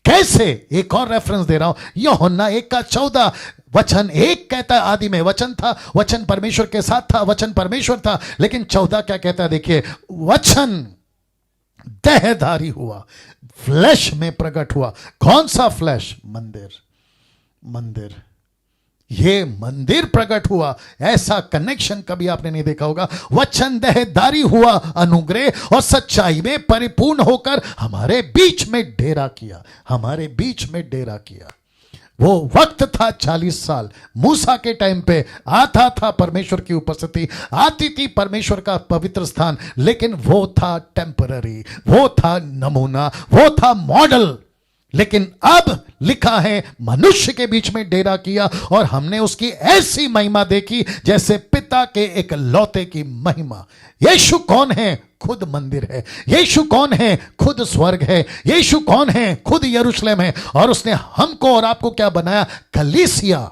कैसे? एक और रेफरेंस दे रहा हूं, यूहन्ना 1 का 14 वचन 1 कहता है, आदि में वचन था, वचन परमेश्वर के साथ था, वचन परमेश्वर था। लेकिन 14 क्या कहता है? देखिए, वचन देहधारी हुआ, फ्लैश में प्रकट हुआ। कौन सा फ्लैश? मंदिर। ये मंदिर प्रकट हुआ। ऐसा कनेक्शन कभी आपने नहीं देखा होगा। वचन देहधारी हुआ, अनुग्रह और सच्चाई में परिपूर्ण होकर हमारे बीच में डेरा किया। वो वक्त था 40 साल, मूसा के टाइम पे आता था परमेश्वर की उपस्थिति, आती थी परमेश्वर का पवित्र स्थान, लेकिन वो था टेम्पररी, वो था नमूना, वो था मॉडल। लेकिन अब लिखा है मनुष्य के बीच में डेरा किया, और हमने उसकी ऐसी महिमा देखी जैसे पिता के एक लौते की महिमा। यीशु कौन है? खुद मंदिर है। यीशु कौन है? खुद स्वर्ग है। यीशु कौन है? खुद यरूशलेम है। और उसने हमको और आपको क्या बनाया? कलीसिया।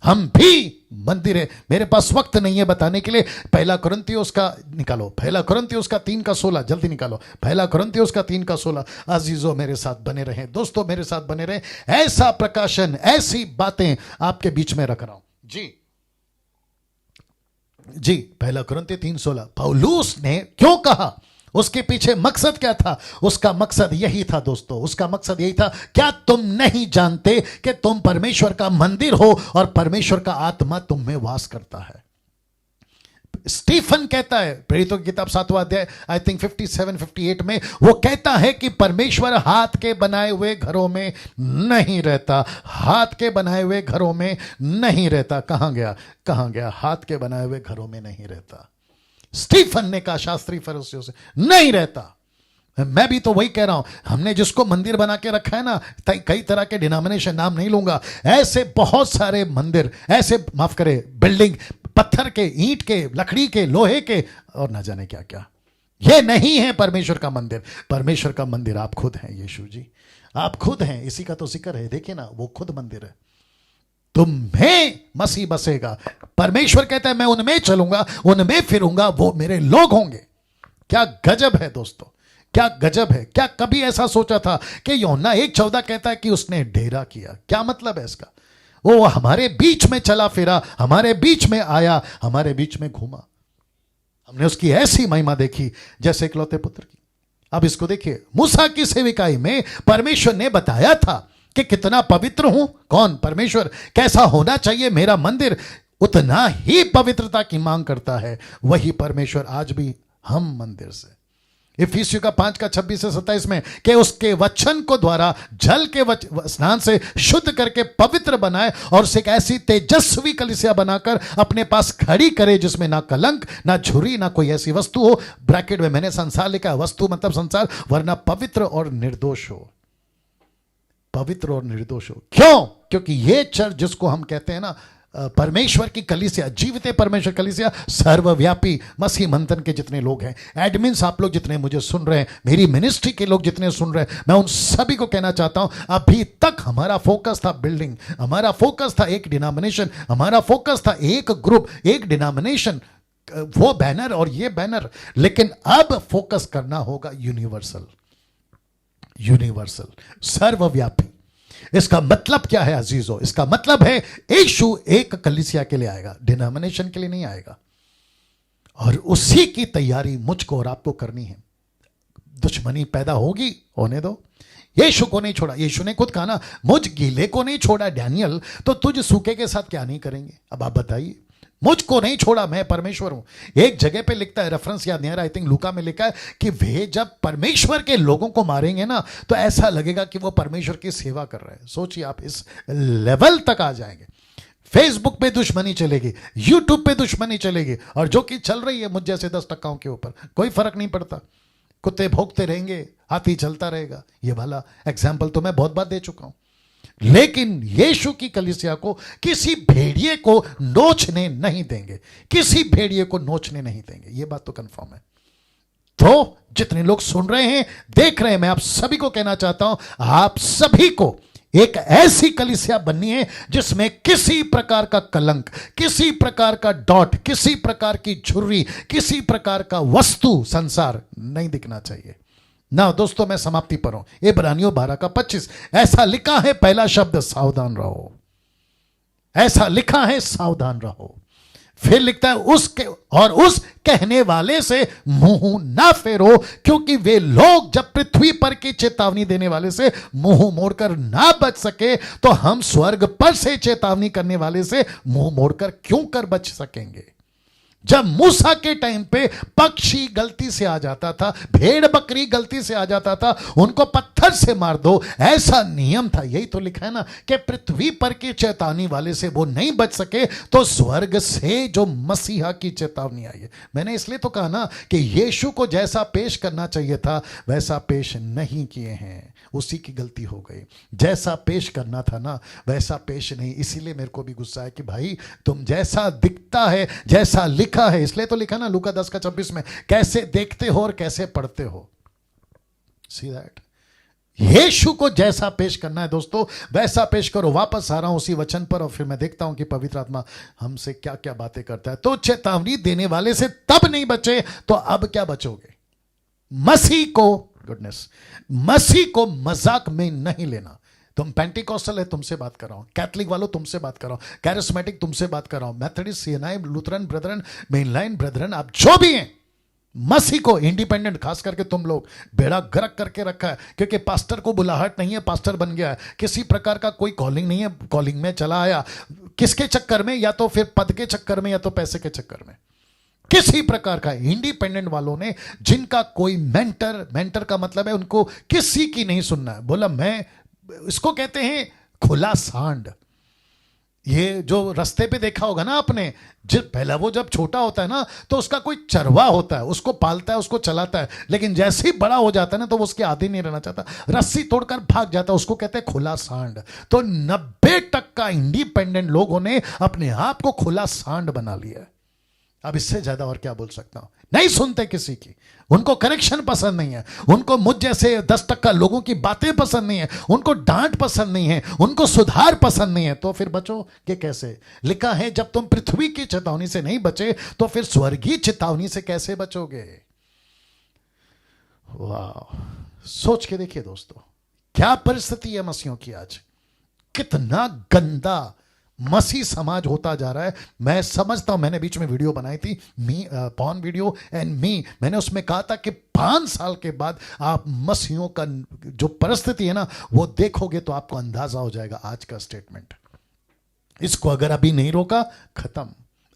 हम भी मंदिर है। मेरे पास वक्त नहीं है बताने के लिए। पहला कुरिन्थियोस का निकालो, पहला कुरिन्थियोस का 3 का 16, जल्दी निकालो। पहला कुरिन्थियोस का 3 का 16। अजीजों, मेरे साथ बने रहें, दोस्तों मेरे साथ बने रहें। ऐसा प्रकाशन, ऐसी बातें आपके बीच में रख रहा हूं। जी, पहला कुरिन्थियों 3:16। पौलुस ने क्यों कहा? उसके पीछे मकसद क्या था? उसका मकसद यही था दोस्तों, उसका मकसद यही था, क्या तुम नहीं जानते कि तुम परमेश्वर का मंदिर हो और परमेश्वर का आत्मा तुम में वास करता है? स्टीफन कहता है, प्रेरितों की किताब 7वां अध्याय, आई थिंक 57-58 में, वो कहता है कि परमेश्वर हाथ के बनाए हुए घरों में नहीं रहता। हाथ के बनाए हुए घरों में नहीं रहता। कहां गया? हाथ के बनाए हुए घरों में नहीं रहता। स्टीफन ने कहा शास्त्री फरीसियों से, नहीं रहता। मैं भी तो वही कह रहा हूं। हमने जिसको मंदिर बना के रखा है ना, कई तरह के डिनोमिनेशन, नाम नहीं लूंगा, ऐसे बहुत सारे मंदिर, ऐसे माफ करे, बिल्डिंग, पत्थर के, ईंट के, लकड़ी के, लोहे के, और ना जाने क्या क्या। ये नहीं है परमेश्वर का मंदिर। परमेश्वर का मंदिर आप खुद हैं। यीशु जी, आप खुद हैं। इसी का तो जिक्र है, देखिए ना, वो खुद मंदिर है। तुम्हें मसीह बसेगा। परमेश्वर कहता है मैं उनमें चलूंगा, उनमें फिरूंगा, वो मेरे लोग होंगे। क्या गजब है दोस्तों, क्या गजब है। क्या कभी ऐसा सोचा था कि यूहन्ना 1:14 कहता है कि उसने डेरा किया? क्या मतलब है इसका? वो हमारे बीच में चला फिरा, हमारे बीच में आया, हमारे बीच में घूमा। हमने उसकी ऐसी महिमा देखी जैसे इकलौते पुत्र की। अब इसको देखिए, मूसा की सेविकाई में परमेश्वर ने बताया था कि कितना पवित्र हूं। कौन? परमेश्वर। कैसा होना चाहिए मेरा मंदिर? उतना ही पवित्रता की मांग करता है। वही परमेश्वर आज भी हम मंदिर से, इफिसियों का 5 का 26 से 27 में, कि उसके वचन को द्वारा जल के स्नान से शुद्ध करके पवित्र बनाए, और उसे एक ऐसी तेजस्वी कलीसिया बनाकर अपने पास खड़ी करे जिसमें ना कलंक, ना झुर्री, ना कोई ऐसी वस्तु हो। ब्रैकेट में मैंने संसार लिखा है, वस्तु मतलब संसार, वरना पवित्र और निर्दोष हो। पवित्र और निर्दोष हो। क्यों? क्योंकि ये चर्च जिसको हम कहते हैं ना परमेश्वर की कलीसिया, जीवित परमेश्वर कलीसिया, सर्वव्यापी मसीह मंथन के जितने लोग हैं, एडमिन्स आप लोग जितने मुझे सुन रहे हैं, मेरी मिनिस्ट्री के लोग जितने सुन रहे हैं, मैं उन सभी को कहना चाहता हूं, अभी तक हमारा फोकस था बिल्डिंग, हमारा फोकस था एक डिनोमिनेशन, हमारा फोकस था एक ग्रुप, एक डिनोमिनेशन, वो बैनर और ये बैनर। लेकिन अब फोकस करना होगा यूनिवर्सल, सर्वव्यापी। इसका मतलब क्या है अजीजों? इसका मतलब है यीशु एक कलीसिया के लिए आएगा, डिनोमिनेशन के लिए नहीं आएगा। और उसी की तैयारी मुझको और आपको करनी है। दुश्मनी पैदा होगी, होने दो। यीशु को नहीं छोड़ा, यीशु ने खुद कहा ना, मुझ गीले को नहीं छोड़ा डैनियल, तो तुझ सूखे के साथ क्या नहीं करेंगे? अब आप बताइए, मुझको नहीं छोड़ा, मैं परमेश्वर हूं। एक जगह पे लिखता है, रेफरेंस याद नहीं आ रहा, आई थिंक लूका में लिखा है कि वे जब परमेश्वर के लोगों को मारेंगे ना, तो ऐसा लगेगा कि वो परमेश्वर की सेवा कर रहे हैं। सोचिए आप इस लेवल तक आ जाएंगे। फेसबुक पे दुश्मनी चलेगी, यूट्यूब पे दुश्मनी चलेगी, और जो कि चल रही है मुझ जैसे 10% के ऊपर, कोई फर्क नहीं पड़ता। कुत्ते भौंकते रहेंगे, हाथी चलता रहेगा। ये वाला एग्जाम्पल तो मैं बहुत बार दे चुका हूं। लेकिन यीशु की कलीसिया को किसी भेड़िए को नोचने नहीं देंगे, किसी भेड़िए को नोचने नहीं देंगे, ये बात तो कंफर्म है। तो जितने लोग सुन रहे हैं, देख रहे हैं, मैं आप सभी को कहना चाहता हूं, आप सभी को एक ऐसी कलीसिया बननी है जिसमें किसी प्रकार का कलंक, किसी प्रकार का डॉट, किसी प्रकार की झुर्री, किसी प्रकार का वस्तु संसार नहीं दिखना चाहिए ना। दोस्तों मैं समाप्ति पर हूं। इब्रानियों 12:25 ऐसा लिखा है, पहला शब्द सावधान रहो, ऐसा लिखा है सावधान रहो। फिर लिखता है उसके और उस कहने वाले से मुंह ना फेरो, क्योंकि वे लोग जब पृथ्वी पर की चेतावनी देने वाले से मुंह मोड़कर ना बच सके, तो हम स्वर्ग पर से चेतावनी करने वाले से मुंह मोड़कर क्यों कर बच सकेंगे? जब मूसा के टाइम पे पक्षी गलती से आ जाता था, भेड़ बकरी गलती से आ जाता था, उनको पत्थर से मार दो, ऐसा नियम था। यही तो लिखा है ना कि पृथ्वी पर की चेतावनी वाले से वो नहीं बच सके, तो स्वर्ग से जो मसीहा की चेतावनी आई है। मैंने इसलिए तो कहा ना कि यीशु को जैसा पेश करना चाहिए था वैसा पेश नहीं किए हैं, उसी की गलती हो गई। जैसा पेश करना था ना वैसा पेश नहीं, इसीलिए मेरे को भी गुस्सा है कि भाई तुम जैसा दिखता है, जैसा लिखा है, इसलिए तो लिखा ना लूका 10:26 में, कैसे देखते हो और कैसे पढ़ते हो। सी दैट यीशु को जैसा पेश करना है दोस्तों वैसा पेश करो। वापस आ रहा हूं उसी वचन पर, और फिर मैं देखता हूं कि पवित्र आत्मा हमसे क्या क्या बातें करता है। तो चेतावनी देने वाले से तब नहीं बचे, तो अब क्या बचोगे? मसीह को, गुडनेस, मसीह को मजाक में नहीं लेना। तुम पेंटिकॉस्टल है, तुमसे बात कर रहा हूं, कैथलिक वालों तुमसे बात कर रहा हूं, कैरिस्मेटिक तुमसे बात कर रहा हूं, Methodist, CNI, Lutheran Brethren, mainline Brethren, आप जो भी हैं, मसीह को इंडिपेंडेंट, खास करके तुम लोग बेड़ा गर्क करके रखा है, क्योंकि पास्टर को बुलाहट नहीं है, पास्टर बन गया है, किसी प्रकार का कोई कॉलिंग नहीं है, कॉलिंग में चला आया। किसके चक्कर में? या तो फिर पद के चक्कर में, या तो पैसे के चक्कर में। किसी प्रकार का इंडिपेंडेंट वालों ने, जिनका कोई मेंटर का मतलब है उनको किसी की नहीं सुनना है। बोला मैं, इसको कहते हैं खुला सांड। ये जो रास्ते पे देखा होगा ना आपने, पहला वो जब छोटा होता है ना तो उसका कोई चरवा होता है, उसको पालता है, उसको चलाता है, लेकिन जैसे ही बड़ा हो जाता है ना तो वो उसके आदी नहीं रहना चाहता, रस्सी तोड़कर भाग जाता है, उसको कहते हैं खुला सांड। तो 90% इंडिपेंडेंट लोगों ने अपने आप को खुला सांड बना लिया है। अब इससे ज्यादा और क्या बोल सकता हूं? नहीं सुनते किसी की, उनको करेक्शन पसंद नहीं है, उनको मुझ जैसे 10% लोगों की बातें पसंद नहीं है, उनको डांट पसंद नहीं है, उनको सुधार पसंद नहीं है। तो फिर बचो कि कैसे? लिखा है जब तुम पृथ्वी की चेतावनी से नहीं बचे तो फिर स्वर्गीय चेतावनी से कैसे बचोगे? वाह, सोच के देखिए दोस्तों, क्या परिस्थिति है मसीहों की आज। कितना गंदा मसीह समाज होता जा रहा है। मैं समझता हूं, मैंने बीच में वीडियो बनाई थी, पॉर्न वीडियो एंड मी, मैंने उसमें कहा था कि 5 साल के बाद आप मसीहों का जो परिस्थिति है ना वो देखोगे तो आपको अंदाजा हो जाएगा। आज का स्टेटमेंट, इसको अगर अभी नहीं रोका, खत्म।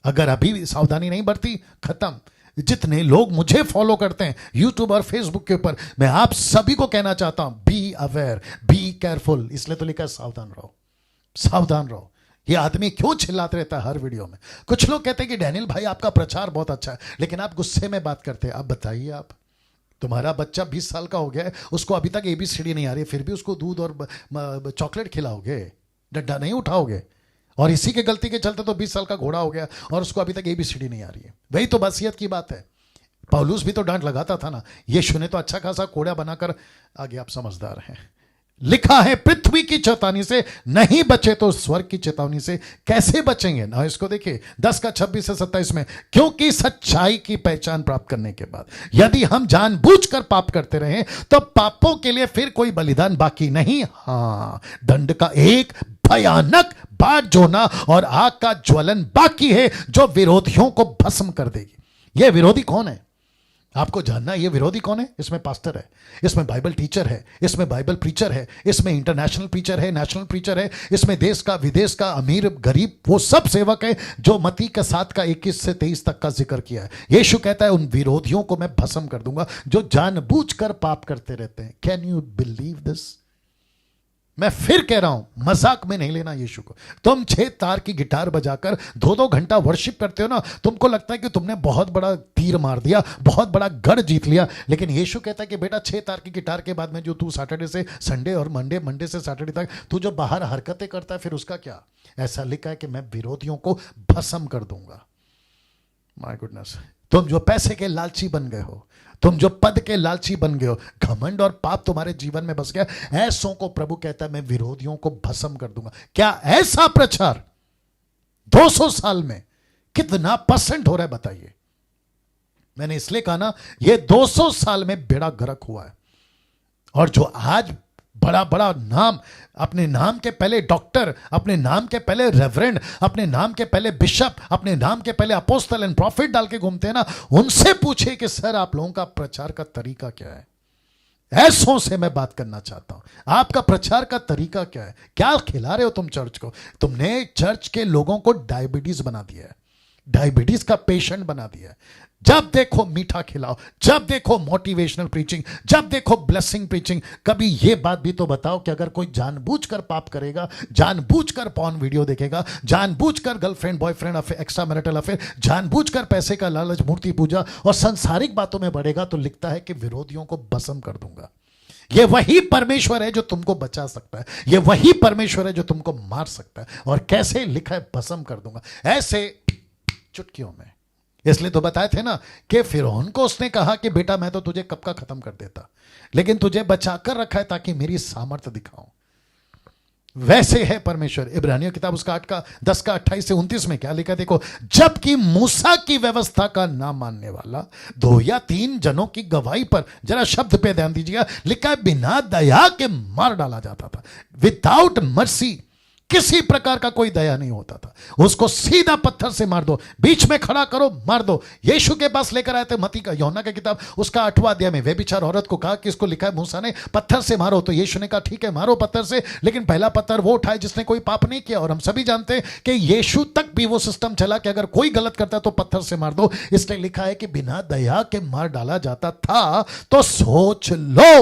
अगर अभी सावधानी नहीं बरती, खत्म। जितने लोग मुझे फॉलो करते हैं यूट्यूब और फेसबुक के ऊपर, मैं आप सभी को कहना चाहता हूं, बी अवेयर, बी केयरफुल। इसलिए तो लिखा है सावधान रहो, सावधान रहो। ये आदमी क्यों चिल्लाते रहता है हर वीडियो में? कुछ लोग कहते हैं कि डैनियल भाई आपका प्रचार बहुत अच्छा है, लेकिन आप गुस्से में बात करते हैं। आप बताइए, आप, तुम्हारा बच्चा 20 साल का हो गया है, उसको अभी तक ABCD नहीं आ रही है, फिर भी उसको दूध और चॉकलेट खिलाओगे, डंडा नहीं उठाओगे? और इसी के गलती के चलते तो 20 साल का घोड़ा हो गया और उसको अभी तक ABCD नहीं आ रही है। वही तो बसियत की बात है। पौलुस भी तो डांट लगाता था ना, यीशु ने तो अच्छा खासा कोड़ा बनाकर, आगे आप समझदार हैं, लिखा है पृथ्वी की चेतावनी से नहीं बचे तो स्वर्ग की चेतावनी से कैसे बचेंगे ना। इसको देखिए 10 का 26 से 27 में, क्योंकि सच्चाई की पहचान प्राप्त करने के बाद यदि हम जानबूझकर पाप करते रहे तो पापों के लिए फिर कोई बलिदान बाकी नहीं, हां दंड का एक भयानक बाढ़ जोना और आग का ज्वलन बाकी है जो विरोधियों को भस्म कर देगी। यह विरोधी कौन है आपको जानना। ये विरोधी कौन है? इसमें पास्टर है, इसमें बाइबल टीचर है, इसमें बाइबल प्रीचर है, इसमें इंटरनेशनल प्रीचर है, नेशनल प्रीचर है, इसमें देश का विदेश का अमीर गरीब वो सब सेवक है जो मत्ती का 7 का 21 से 23 तक का जिक्र किया है। यीशु कहता है उन विरोधियों को मैं भस्म कर दूंगा जो जानबूझकर पाप करते रहते हैं। Can you believe this? मैं फिर कह रहा हूं, मजाक में नहीं लेना यीशु को। तुम 6 तार की गिटार बजाकर 2-2 घंटा वर्शिप करते हो ना, तुमको लगता है कि तुमने बहुत बड़ा तीर मार दिया, बहुत बड़ा गढ़ जीत लिया। लेकिन यीशु कहता है कि बेटा 6 तार की गिटार के बाद में जो तू सैटरडे से संडे और मंडे से सैटरडे तक तू जो बाहर हरकतें करता है, फिर उसका क्या? ऐसा लिखा है कि मैं विरोधियों को भस्म कर दूंगा। माय गुडनेस, तुम जो पैसे के लालची बन गए हो, तुम जो पद के लालची बन गए हो, घमंड और पाप तुम्हारे जीवन में बस गया, ऐसों को प्रभु कहता है मैं विरोधियों को भस्म कर दूंगा। क्या ऐसा प्रचार 200 साल में कितना % हो रहा है बताइए? मैंने इसलिए कहा ना, ये 200 साल में बेड़ा गर्क हुआ है। और जो आज बड़ा बड़ा नाम, अपने नाम के पहले डॉक्टर, अपने नाम के पहले रेवरेंड, अपने नाम के पहले बिशप, अपने नाम के पहले अपोस्टल एंड प्रॉफिट डाल के घूमते हैं ना, उनसे पूछे कि सर आप लोगों का प्रचार का तरीका क्या है? ऐसों से मैं बात करना चाहता हूं, आपका प्रचार का तरीका क्या है? क्या खिला रहे हो तुम चर्च को? तुमने चर्च के लोगों को डायबिटीज बना दिया है, डायबिटीज का पेशेंट बना दिया है। जब देखो मीठा खिलाओ, जब देखो मोटिवेशनल प्रीचिंग, जब देखो ब्लेसिंग प्रीचिंग। कभी ये बात भी तो बताओ कि अगर कोई जानबूझकर पाप करेगा, जानबूझकर पॉर्न वीडियो देखेगा, जानबूझकर girlfriend boyfriend affair, extra marital affair, जानबूझकर पैसे का लालच, मूर्ति पूजा और सांसारिक बातों में बढ़ेगा, तो लिखता है कि विरोधियों को भस्म कर दूंगा। ये वही परमेश्वर है जो तुमको बचा सकता है, ये वही परमेश्वर है जो तुमको मार सकता है। और कैसे लिखा है? भस्म कर दूंगा, ऐसे चुटकियों में। इसलिए तो बताए थे ना कि फिरौन को उसने कहा कि बेटा मैं तो तुझे कब का खत्म कर देता, लेकिन तुझे बचाकर रखा है ताकि मेरी सामर्थ्य दिखाऊं। वैसे है परमेश्वर। इब्रानियों किताब उसका 8 का 10 का 28 से 29 में क्या लिखा? देखो, जबकि मूसा की व्यवस्था का ना मानने वाला 2 या 3 जनों की गवाही पर, जरा शब्द पे ध्यान दीजिएगा, लिखा है बिना दया के मार डाला जाता था। विदाउट मर्सी, किसी प्रकार का कोई दया नहीं होता था। उसको सीधा पत्थर से मार दो, बीच में खड़ा करो, मार दो। यीशु के पास लेकर आए थे मत्ती का, यूहन्ना की किताब उसका 8वां अध्याय में वे बिचार औरत को कहा कि इसको लिखा है मूसा ने पत्थर से मारो, तो यीशु ने कहा ठीक है मारो पत्थर से, लेकिन पहला पत्थर वो उठाए जिसने कोई पाप नहीं किया। और हम सभी जानते हैं कि यीशु तक भी वो सिस्टम चला कि अगर कोई गलत करता है तो पत्थर से मार दो। इसलिए लिखा है कि बिना दया के मार डाला जाता था। तो सोच लो,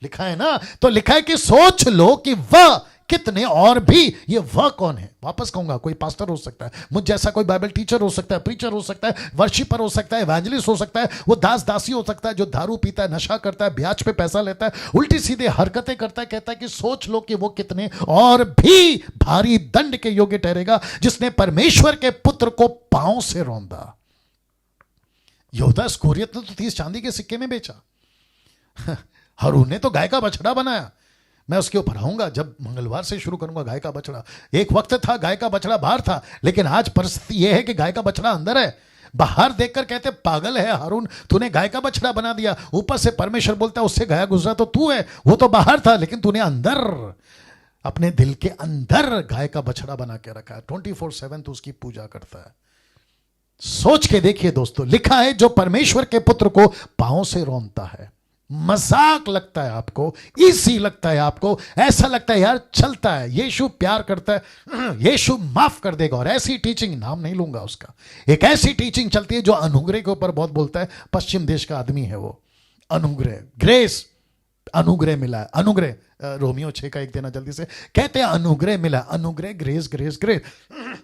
लिखा है ना, तो लिखा है कि सोच लो कि वह कितने और भी, ये वह कौन है? वापस कहूंगा, कोई पास्टर हो सकता है, मुझ जैसा कोई बाइबल टीचर हो सकता है, प्रीचर हो सकता है, वर्शिपर हो सकता है, एवेंजलिस्ट हो सकता है, वो दास दासी हो सकता है जो दारू पीता है, नशा करता है, ब्याज पे पैसा लेता है, उल्टी सीधे हरकतें करता है। कहता है कि सोच लो कि वो कितने और भी भारी दंड के योग्य ठहरेगा जिसने परमेश्वर के पुत्र को पांव से रौंदा। यहूदा इस्करियोत ने तो 30 चांदी के सिक्के में बेचा। हारून ने तो गाय का बछड़ा बनाया। मैं उसके ऊपर आऊंगा जब मंगलवार से शुरू करूंगा। गाय का बछड़ा, एक वक्त था गाय का बछड़ा बाहर था, लेकिन आज परिस्थिति यह है कि गाय का बछड़ा अंदर है। बाहर देखकर कहते पागल है हारून, तूने गाय का बछड़ा बना दिया। ऊपर से परमेश्वर बोलता है उससे गया गुजरा तो तू है, वो तो बाहर था, लेकिन तूने अंदर, अपने दिल के अंदर गाय का बछड़ा बना के रखा है। 24/7 तू उसकी पूजा करता है। सोच के देखिए दोस्तों, लिखा है जो परमेश्वर के पुत्र को पांव से रौंदता है। मजाक लगता है आपको, इजी लगता है आपको, ऐसा लगता है यार चलता है, यीशु प्यार करता है, यीशु माफ कर देगा। और ऐसी टीचिंग, नाम नहीं लूंगा उसका, एक ऐसी टीचिंग चलती है जो अनुग्रह के ऊपर बहुत बोलता है। पश्चिम देश का आदमी है वो। अनुग्रह, ग्रेस, अनुग्रह मिला है, अनुग्रह। रोमियो 6 का 1 देना जल्दी से, कहते हैं अनुग्रह मिला, अनुग्रह, ग्रेस ग्रेस ग्रेस।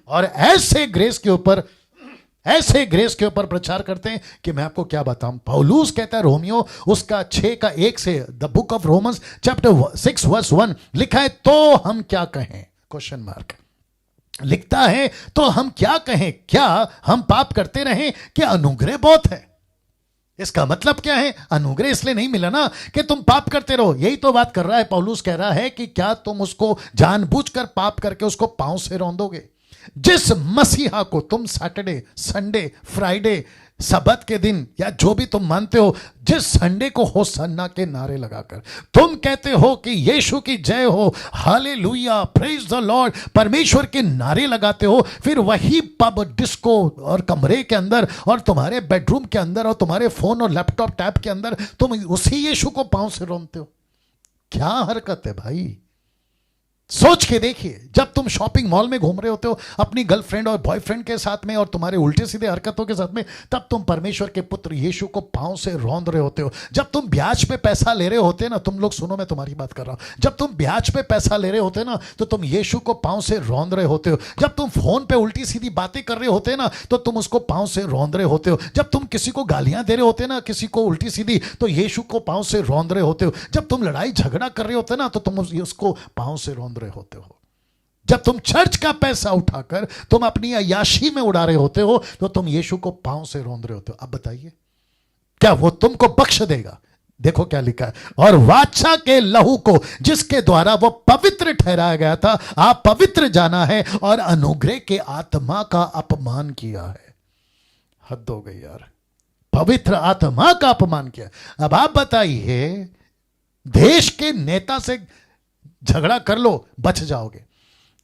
और ऐसे ग्रेस के ऊपर, ऐसे ग्रेस के ऊपर प्रचार करते हैं कि मैं आपको क्या बताऊं। पौलुस कहता है रोमियो उसका 6 का 1 से, the book of Romans chapter 6 verse 1, लिखा है तो हम क्या कहें, क्वेश्चन मार्क लिखता है, तो हम क्या कहें, क्या हम पाप करते रहें कि अनुग्रह बहुत है? इसका मतलब क्या है? अनुग्रह इसलिए नहीं मिला ना कि तुम पाप करते रहो। यही तो बात कर रहा है पौलुस, कह रहा है कि क्या तुम उसको जानबूझकर पाप करके उसको पांव से रौंदोगे? जिस मसीहा को तुम सैटरडे, संडे, फ्राइडे, सबत के दिन या जो भी तुम मानते हो, जिस संडे को होसन्ना के नारे लगाकर तुम कहते हो कि यीशु की जय हो, हालेलुया, प्रेज द लॉर्ड, परमेश्वर के नारे लगाते हो, फिर वही पब, डिस्को और कमरे के अंदर और तुम्हारे बेडरूम के अंदर और तुम्हारे फोन और लैपटॉप टैब के अंदर तुम उसी यीशु को पांव से रोनते हो। क्या हरकत है भाई? सोच के देखिए, जब तुम शॉपिंग मॉल में घूम रहे होते हो अपनी गर्लफ्रेंड और बॉयफ्रेंड के साथ में और तुम्हारे उल्टे सीधे हरकतों के साथ में, तब तुम परमेश्वर के पुत्र यीशु को पांव से रौंद रहे होते हो। जब तुम ब्याज पे पैसा ले रहे होते ना, तुम लोग सुनो, मैं तुम्हारी बात कर रहा हूं, जब तुम ब्याज पे पैसा ले रहे होते ना, तो तुम यीशु को पांव से रौंद रहे होते हो। जब तुम फोन पे उल्टी सीधी बातें कर रहे होते ना, तो तुम उसको पांव से रौंद रहे होते हो। जब तुम किसी को गालियां दे रहे होते ना, किसी को उल्टी सीधी, तो यीशु को पांव से रौंद रहे होते हो। जब तुम लड़ाई झगड़ा कर रहे होते ना, तो तुम उसको पांव से रौंद रहे होते हो। जब तुम चर्च का पैसा उठाकर तुम अपनी अय्याशी में उड़ा रहे होते हो, तो तुम यीशु को पांव से रौंद रहे होते हो। अब बताइए, क्या वो तुमको बख्श देगा? देखो क्या लिखा है, और वाचा के लहू को जिसके द्वारा वो पवित्र ठहराया गया था, आप पवित्र जाना है और अनुग्रह के आत्मा का अपमान किया है। हद हो गई यार, पवित्र आत्मा का अपमान किया। अब आप बताइए, देश के नेता से झगड़ा कर लो, बच जाओगे।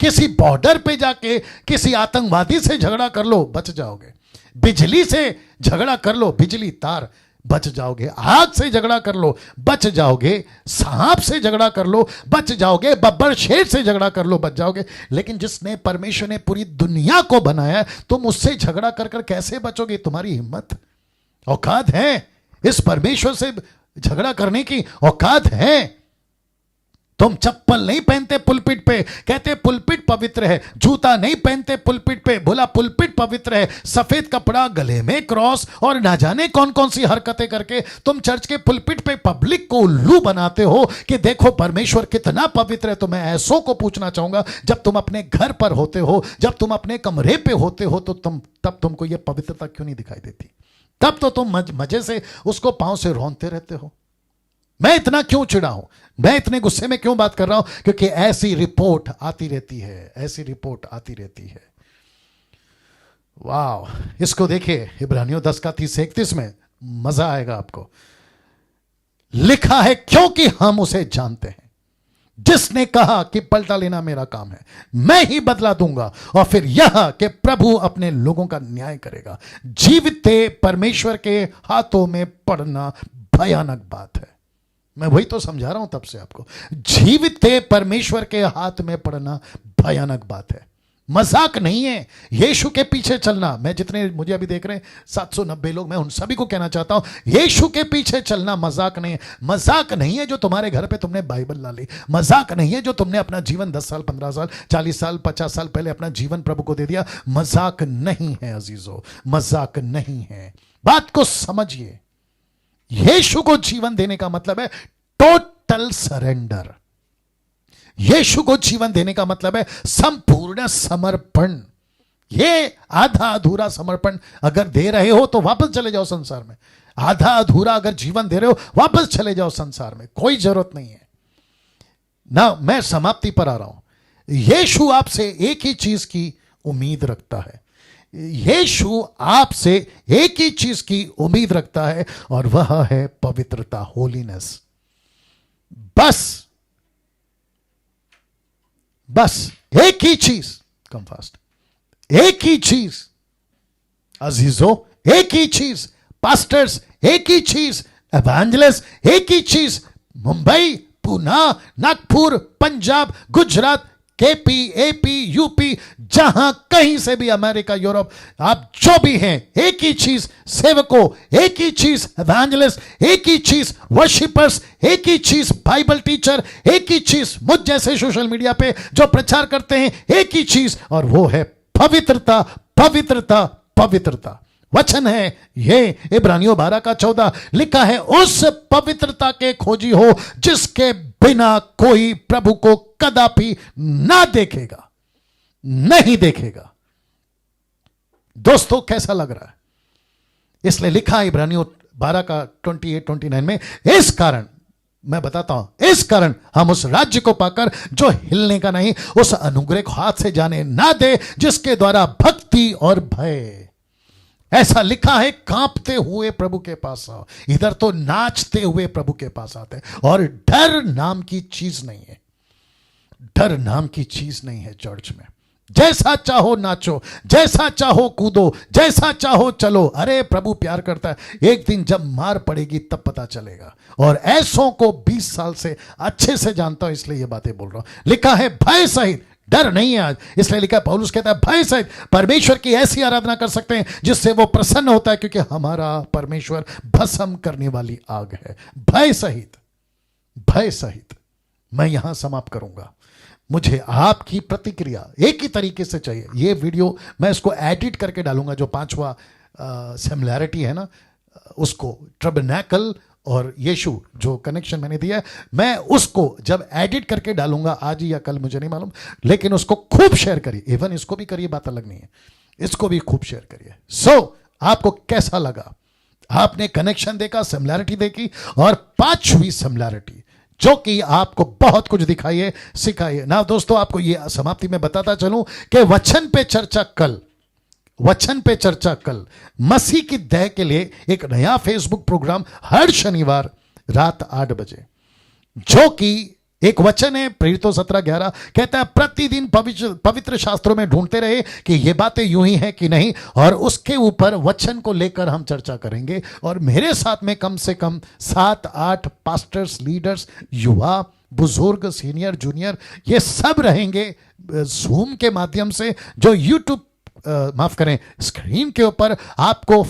किसी बॉर्डर पे जाके किसी आतंकवादी से झगड़ा कर लो, बच जाओगे। बिजली से झगड़ा कर लो, बिजली तार, बच जाओगे। आग से झगड़ा कर लो, बच जाओगे। सांप से झगड़ा कर लो, बच जाओगे। बब्बर शेर से झगड़ा कर लो, बच जाओगे। लेकिन जिसने, परमेश्वर ने पूरी दुनिया को बनाया, तुम उससे झगड़ा कर कर कैसे बचोगे? तुम्हारी हिम्मत, औकात है इस परमेश्वर से झगड़ा करने की? औकात है? तुम चप्पल नहीं पहनते पुलपिट पे, कहते पुलपिट पवित्र है। जूता नहीं पहनते पुलपिट पे, बोला पुलपिट पवित्र है। सफेद कपड़ा, गले में क्रॉस और ना जाने कौन कौन सी हरकतें करके तुम चर्च के पुलपिट पे पब्लिक को उल्लू बनाते हो कि देखो परमेश्वर कितना पवित्र है। तो मैं ऐसों को पूछना चाहूंगा, जब तुम अपने घर पर होते हो, जब तुम अपने कमरे पे होते हो, तो तब तुमको यह पवित्रता क्यों नहीं दिखाई देती? तब तो तुम मजे से उसको पांव से रौंदते रहते हो। मैं इतना क्यों चिढ़ा हूं, मैं इतने गुस्से में क्यों बात कर रहा हूं? क्योंकि ऐसी रिपोर्ट आती रहती है, ऐसी रिपोर्ट आती रहती है। वाह, इसको देखिए इब्रानियों 10 का 30-31 में, मजा आएगा आपको। लिखा है, क्योंकि हम उसे जानते हैं जिसने कहा कि पलटा लेना मेरा काम है, मैं ही बदला दूंगा। और फिर यह कि प्रभु अपने लोगों का न्याय करेगा। जीविते परमेश्वर के हाथों में पड़ना भयानक बात है। मैं वही तो समझा रहा हूं तब से आपको, जीविते परमेश्वर के हाथ में पड़ना भयानक बात है, मजाक नहीं है। यीशु के पीछे चलना, मैं जितने मुझे अभी देख रहे हैं 790 लोग, मैं उन सभी को कहना चाहता हूं, यीशु के पीछे चलना मजाक नहीं है। मजाक नहीं है जो तुम्हारे घर पे तुमने बाइबल ला ली, मजाक नहीं है जो तुमने अपना जीवन 10 साल, 15 साल, 40 साल, 50 साल पहले अपना जीवन प्रभु को दे दिया। मजाक नहीं है अजीजों, मजाक नहीं है। बात को समझिए, यीशु को जीवन देने का मतलब है टोटल सरेंडर। यीशु को जीवन देने का मतलब है संपूर्ण समर्पण। ये आधा अधूरा समर्पण अगर दे रहे हो तो वापस चले जाओ संसार में। आधा अधूरा अगर जीवन दे रहे हो, वापस चले जाओ संसार में, कोई जरूरत नहीं है ना। मैं समाप्ति पर आ रहा हूं। यीशु आपसे एक ही चीज की उम्मीद रखता है, यीशु आपसे एक ही चीज की उम्मीद रखता है, और वह है पवित्रता, होलीनेस। बस एक ही चीज, कम फास्ट, एक ही चीज अजीजों, एक ही चीज पास्टर्स, एक ही चीज एवेंजलिस्ट, एक ही चीज Mumbai, Pune, Nagpur, Punjab, Gujarat, KP, AP, UP, जहां कहीं से भी, अमेरिका, यूरोप, आप जो भी हैं, एक ही चीज सेवकों, एक ही चीज एवेंजलिस्ट, एक ही चीज वर्शिपर्स, एक ही चीज बाइबल टीचर, एक ही चीज मुझ जैसे सोशल मीडिया पे जो प्रचार करते हैं, एक ही चीज, और वो है पवित्रता, पवित्रता, पवित्रता। वचन है ये इब्रानियों 12 का 14, लिखा है, उस पवित्रता के खोजी हो जिसके बिना कोई प्रभु को कदापि ना देखेगा, नहीं देखेगा। दोस्तों कैसा लग रहा है? इसलिए लिखा है इब्रानियों 12 का 28-29 में, इस कारण मैं बताता हूं, इस कारण हम उस राज्य को पाकर जो हिलने का नहीं, उस अनुग्रह को हाथ से जाने ना दे जिसके द्वारा भक्ति और भय, ऐसा लिखा है, कांपते हुए प्रभु के पास आओ। इधर तो नाचते हुए प्रभु के पास आते हैं। और डर नाम की चीज नहीं है, डर नाम की चीज नहीं है चर्च में। जैसा चाहो नाचो, जैसा चाहो कूदो, जैसा चाहो चलो। अरे प्रभु प्यार करता है, एक दिन जब मार पड़ेगी तब पता चलेगा। और ऐसों को 20 साल से अच्छे से जानता हूं, इसलिए ये बातें बोल रहा हूं। लिखा है भय सहित, डर नहीं है आज, इसलिए लिखा है, पौलुस कहता है भय सहित परमेश्वर की ऐसी आराधना कर सकते हैं जिससे वो प्रसन्न होता है, क्योंकि हमारा परमेश्वर भस्म करने वाली आग है। भय सहित, भय सहित। मैं यहां समाप्त करूंगा। मुझे आपकी प्रतिक्रिया एक ही तरीके से चाहिए। ये वीडियो मैं इसको एडिट करके डालूंगा, जो 5वां सिमिलैरिटी है ना, उसको टैबरनेकल और यीशु जो कनेक्शन मैंने दिया है, मैं उसको जब एडिट करके डालूंगा आज ही या कल, मुझे नहीं मालूम, लेकिन उसको खूब शेयर करिए। इवन इसको भी करिए, बात अलग नहीं है, इसको भी खूब शेयर करिए। सो आपको कैसा लगा? आपने कनेक्शन देखा, सिमिलैरिटी देखी, और 5वीं सिमिलैरिटी जो कि आपको बहुत कुछ दिखाइए, सिखाइए ना। दोस्तों, आपको ये समाप्ति में बताता चलूं कि वचन पे चर्चा कल, वचन पे चर्चा कल मसीह की दया के लिए एक नया फेसबुक प्रोग्राम हर शनिवार रात 8 बजे, जो कि एक वचन है, प्रेरितों 17:11 कहता है, प्रतिदिन पवित्र शास्त्रों में ढूंढते रहे कि ये बातें यूं ही हैं कि नहीं, और उसके ऊपर वचन को लेकर हम चर्चा करेंगे। और मेरे साथ में कम से कम 7-8 पास्टर्स, लीडर्स, युवा, बुजुर्ग, सीनियर, जूनियर, ये सब रहेंगे जूम के माध्यम से, जो यूट्यूब माफ करें, स्क्रीन के ऊपर आपको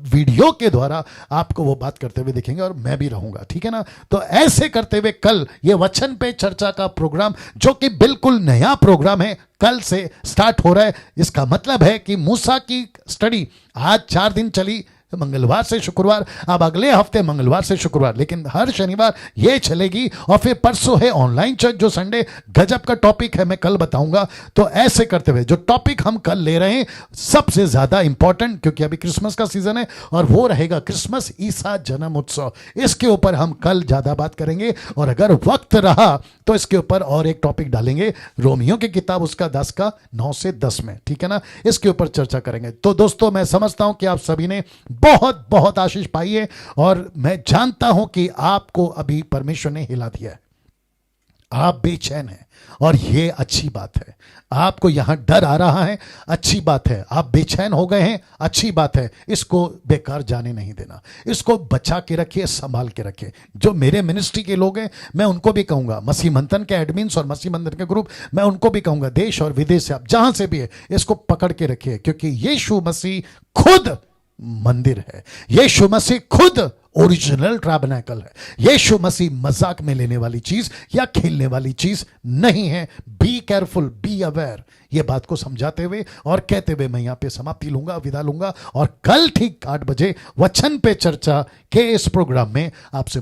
वीडियो के द्वारा आपको वो बात करते हुए दिखेंगे, और मैं भी रहूंगा, ठीक है ना। तो ऐसे करते हुए कल ये वचन पे चर्चा का प्रोग्राम, जो कि बिल्कुल नया प्रोग्राम है, कल से स्टार्ट हो रहा है। इसका मतलब है कि मूसा की स्टडी आज 4 दिन चली, मंगलवार से शुक्रवार, अब अगले हफ्ते मंगलवार से शुक्रवार, लेकिन हर शनिवार ये चलेगी। और फिर परसों है ऑनलाइन चर्च, जो संडे गजब का टॉपिक है, मैं कल बताऊंगा। तो ऐसे करते हुए जो टॉपिक हम कल ले रहे हैं सबसे ज्यादा इंपॉर्टेंट, क्योंकि अभी क्रिसमस का सीजन है, और वो रहेगा क्रिसमस ईसा जन्म उत्सव। इसके ऊपर हम कल ज्यादा बात करेंगे, और अगर वक्त रहा तो इसके ऊपर और एक टॉपिक डालेंगे, रोमियो की किताब उसका 10 का 9 से 10 में, ठीक है ना। इसके ऊपर चर्चा करेंगे। तो दोस्तों, मैं समझता हूं कि आप सभी ने बहुत बहुत आशीष पाई है, और मैं जानता हूं कि आपको अभी परमेश्वर ने हिला दिया है। आप बेचैन हैं, और ये अच्छी बात है। आपको यहां डर आ रहा है, अच्छी बात है। आप बेचैन हो गए हैं, अच्छी बात है। इसको बेकार जाने नहीं देना, इसको बचा के रखिए, संभाल के रखिए। जो मेरे मिनिस्ट्री के लोग हैं, मैं उनको भी कहूंगा, मसीह मंथन के एडमिन्स और मसीह मंथन के ग्रुप, मैं उनको भी कहूंगा, देश और विदेश से आप जहां से भी है, इसको पकड़ के रखिए, क्योंकि यीशु मसीह खुद मंदिर है। यीशु मसीह खुद ओरिजिनल टैबरनेकल है। यीशु मसीह मजाक में लेने वाली चीज या खेलने वाली चीज नहीं है। बी केयरफुल, बी अवेयर, ये बात को समझाते हुए और कहते हुए मैं यहां पे समाप्ति लूंगा, विदा लूंगा, और कल ठीक 8 बजे वचन पे चर्चा के इस प्रोग्राम में आपसे